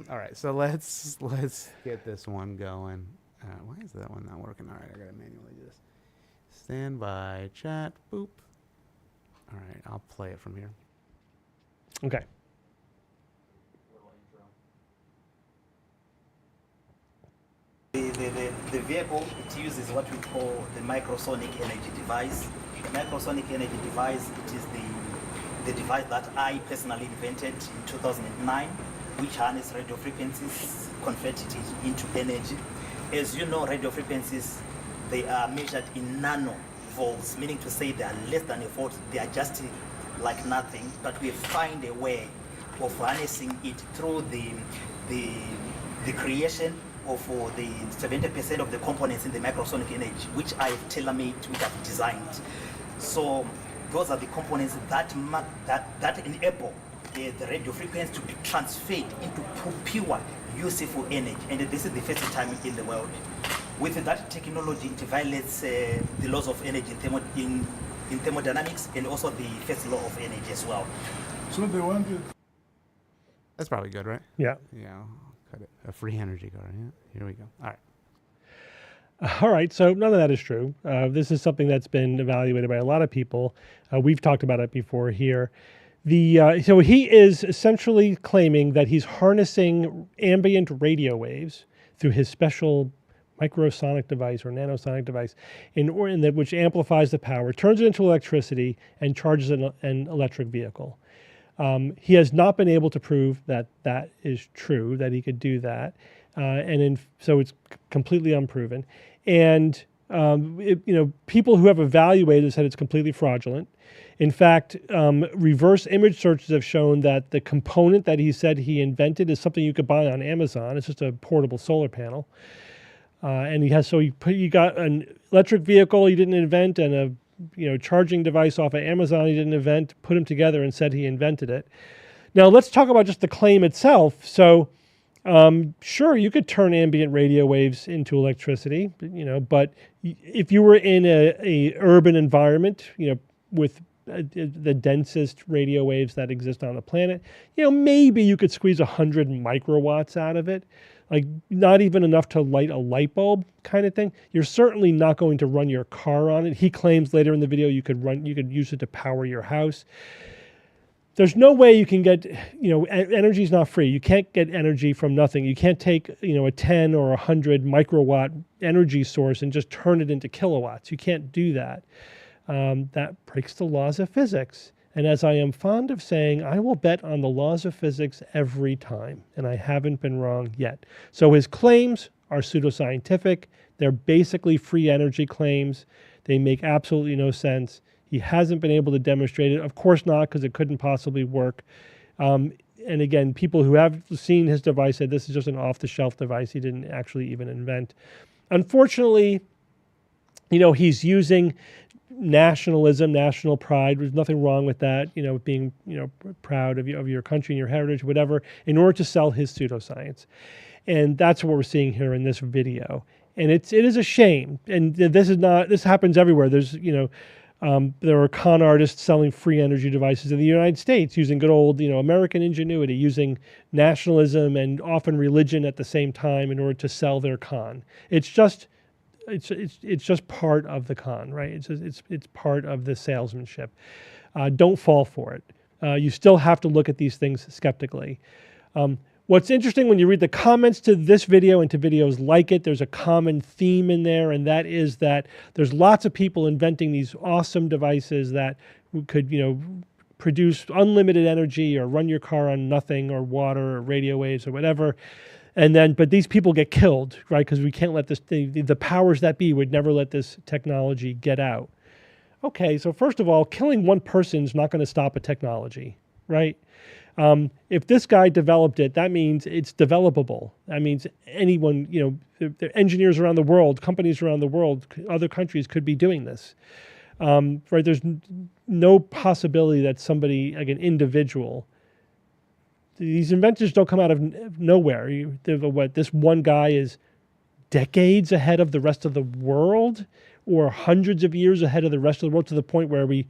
right, so let's get this one going. Why is that one not working? All right, I gotta manually do this. Stand by, chat, boop. All right, I'll play it from here. Okay. The vehicle, it uses what we call the microsonic energy device. The microsonic energy device, it is the device that I personally invented in 2009, which harness radio frequencies, convert it into energy. As you know, radio frequencies, they are measured in nanovolts, meaning to say they are less than a volt. They are just like nothing, but we find a way of harnessing it through the creation of the 70% of the components in the microsonic energy, which I've tailor-made, which I've designed. So those are the components that enable the radio frequency to be transferred into pure, useful energy. And this is the first time in the world. With that technology, it violates the laws of energy in in thermodynamics and also the first law of energy as well. So they wanted. That's probably good, right? Yeah. Yeah. Cut it. A free energy car. Yeah. Here we go. All right. All right, so none of that is true. This is something that's been evaluated by a lot of people. We've talked about it before here. So he is essentially claiming that he's harnessing ambient radio waves through his special microsonic device or nanosonic device, which amplifies the power, turns it into electricity, and charges an electric vehicle. He has not been able to prove that that is true, that he could do that. So it's completely unproven. And people who have evaluated said it's completely fraudulent. In fact, reverse image searches have shown that the component that he said he invented is something you could buy on Amazon. It's just a portable solar panel. And he got an electric vehicle he didn't invent and a charging device off of Amazon he didn't invent, put them together and said he invented it. Now let's talk about just the claim itself. So sure, you could turn ambient radio waves into electricity, but if you were in a urban environment, with the densest radio waves that exist on the planet, maybe you could squeeze 100 microwatts out of it, like not even enough to light a light bulb kind of thing. You're certainly not going to run your car on it. He claims later in the video you could use it to power your house. There's no way you can get, energy is not free. You can't get energy from nothing. You can't take, a 10 or 100 microwatt energy source and just turn it into kilowatts. You can't do that. That breaks the laws of physics. And as I am fond of saying, I will bet on the laws of physics every time, and I haven't been wrong yet. So his claims are pseudoscientific. They're basically free energy claims. They make absolutely no sense. He hasn't been able to demonstrate it. Of course not, because it couldn't possibly work. And again, people who have seen his device said this is just an off-the-shelf device he didn't actually even invent. Unfortunately, he's using nationalism, national pride. There's nothing wrong with that, being proud of your country and your heritage, whatever, in order to sell his pseudoscience. And that's what we're seeing here in this video. And it is a shame. And this happens everywhere. There's, there are con artists selling free energy devices in the United States using good old, American ingenuity, using nationalism and often religion at the same time in order to sell their con. It's just part of the con, right? It's part of the salesmanship. Don't fall for it. You still have to look at these things skeptically. What's interesting when you read the comments to this video and to videos like it, there's a common theme in there, and that is that there's lots of people inventing these awesome devices that could, produce unlimited energy or run your car on nothing or water or radio waves or whatever. But these people get killed, right? Because we can't let the powers that be would never let this technology get out. Okay, so first of all, killing one person is not going to stop a technology, right? If this guy developed it, that means it's developable. That means anyone, the engineers around the world, companies around the world, other countries could be doing this. Right? There's no possibility that somebody, like an individual, these inventors don't come out of nowhere. This one guy is decades ahead of the rest of the world, or hundreds of years ahead of the rest of the world, to the point where we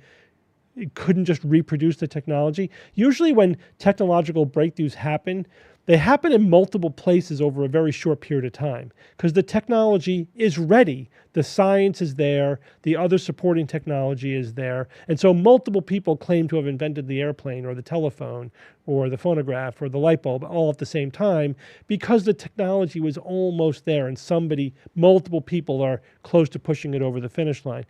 couldn't just reproduce the technology. Usually when technological breakthroughs happen, they happen in multiple places over a very short period of time because the technology is ready. The science is there. The other supporting technology is there. And so multiple people claim to have invented the airplane or the telephone or the phonograph or the light bulb all at the same time because the technology was almost there and multiple people are close to pushing it over the finish line.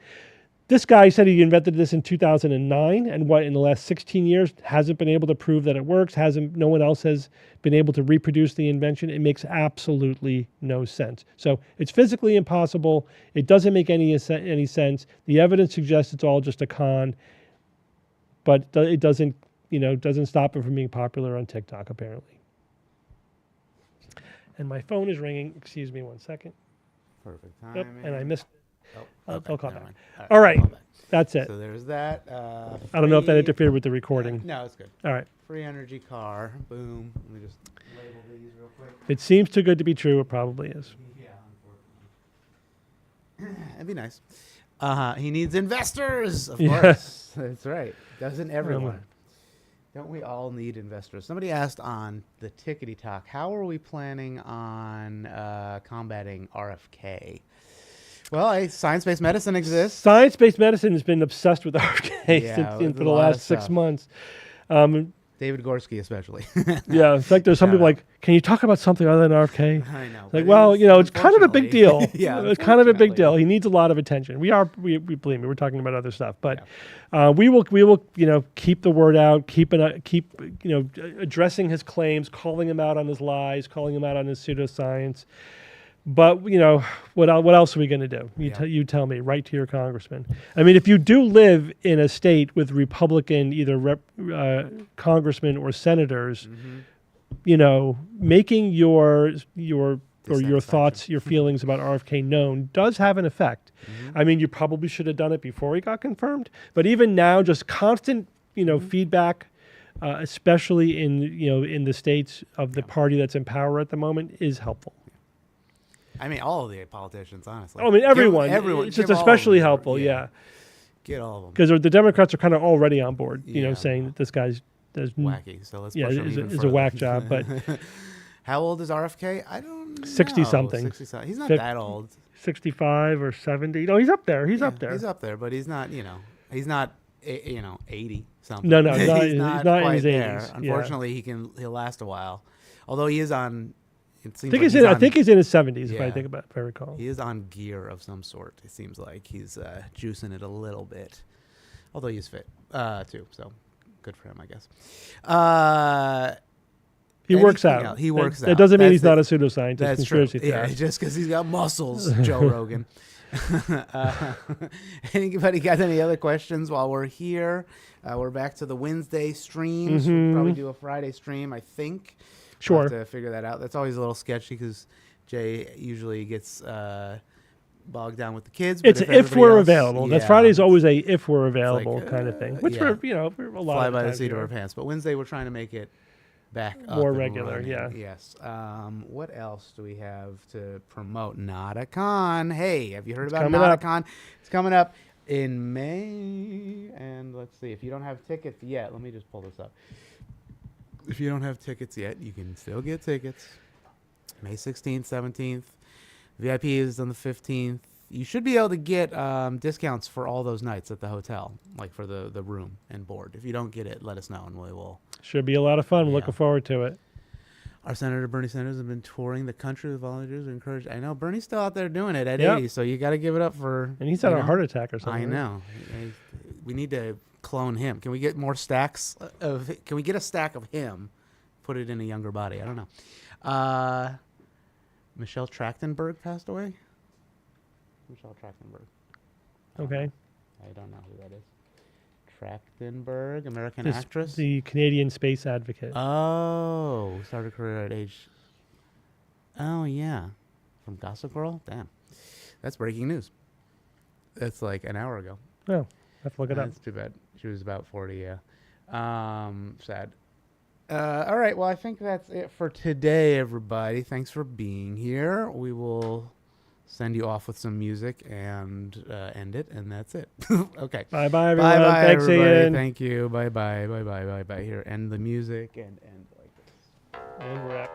This guy said he invented this in 2009, and in the last 16 years hasn't been able to prove that it works. No one else has been able to reproduce the invention. It makes absolutely no sense. So it's physically impossible. It doesn't make any sense. The evidence suggests it's all just a con, but it doesn't stop it from being popular on TikTok apparently. And my phone is ringing. Excuse me 1 second. Perfect time. Yep, and I missed. I'll call back. Mind. All right. That's it. So there's that. I don't know if that interfered with the recording. No, it's good. All right. Free energy car. Boom. Let me just label these real quick. If it seems too good to be true, it probably is. Yeah, unfortunately. That'd be nice. He needs investors, of Yeah. course. That's right. Doesn't everyone? Don't we all need investors? Somebody asked on the Tickety Talk, how are we planning on combating RFK? Well, science-based medicine exists. Science-based medicine has been obsessed with RFK Yeah, for with a the lot of last 6 stuff. months. David Gorski especially. Yeah, in fact, there's some people like, can you talk about something other than RFK? I know, Like, but well, he's- you know, it's kind of a big deal. Yeah, It's kind of a big unfortunately. deal. He needs a lot of attention. We believe me, we're talking about other stuff, but we will, you know, keep the word out, keep you know, addressing his claims, calling him out on his lies, calling him out on his pseudoscience. But you know, what else are we going to do? You tell me. Write to your congressman. I mean, if you do live in a state with Republican either congressmen or senators, you know, making your thoughts, your feelings about RFK known does have an effect. I mean, you probably should have done it before he got confirmed, but even now, just constant, you know, feedback, especially in the states of the party that's in power at the moment, is helpful. I mean, all of the politicians, honestly. I mean, everyone. Everyone. It's just especially helpful, yeah. Get all of them. Because the Democrats are kind of already on board, you know, Yeah. saying that this guy's Wacky. So let's yeah, push him is even a further. whack job. But how old is RFK? I don't know. 60 something. 60 something. He's not that old. 65 or 70. No, he's up there. He's up there. He's up there, but he's not. You know, he's not. 80 something. No, he's he's not in quite his there. 80s, yeah. Unfortunately, he'll last a while. Although he is on. It seems I think, like I think he's in his 70s, if I yeah. think about it, if I recall. He is on gear of some sort. It seems like he's juicing it a little bit. Although he's fit, too. So good for him, I guess. He works out. He works out. That doesn't mean That's he's not a pseudoscientist. That's true. Conspiracy Yeah, theorist. just because he's got muscles, Joe Rogan. Anybody got any other questions while we're here? We're back to the Wednesday streams. We'll probably do a Friday stream, I think. Sure. We'll have to figure that out. That's always a little sketchy because Jay usually gets bogged down with the kids. But It's if we're available. That's yeah. Friday's always a if we're available kind of thing, which yeah. we're, you know, we're a lot Fly of by the times seat of here. our pants. But Wednesday we're trying to make it back up More and regular, running. yeah. Yes. What else do we have to promote? NadaCon. Hey, have you heard about coming up. NadaCon? It's coming up in May. And let's see. If you don't have tickets yet, let me just pull this up. If you don't have tickets yet, you can still get tickets. May 16th, 17th. VIP is on the 15th. You should be able to get discounts for all those nights at the hotel, like for the room and board. If you don't get it, let us know and we will. Should be a lot of fun. Looking forward to it. Our Senator Bernie Sanders has been touring the country with volunteers and encouraged. I know Bernie's still out there doing it at Yep. 80, so you got to give it up for. And he's had a heart attack or something. I right? know. We need to clone him. Can we get more stacks of? Can we get a stack of him? Put it in a younger body. I don't know. Michelle Trachtenberg passed away. Michelle Trachtenberg. Okay. I don't know who that is. Trachtenberg, American This- actress. The Canadian space advocate. Oh, started a career at age. Oh yeah, from Gossip Girl. Damn, that's breaking news. That's like an hour ago. Oh, I have to look it up. That's too bad. She was about 40. Yeah. Sad. All right. Well, I think that's it for today, everybody. Thanks for being here. We will send you off with some music and end it, and that's it. Okay. Bye-bye, everyone. Bye-bye, Thanks, everybody. Ian. Thank you. Bye-bye. Bye-bye. Bye-bye. Here, end the music and end like this. And we're at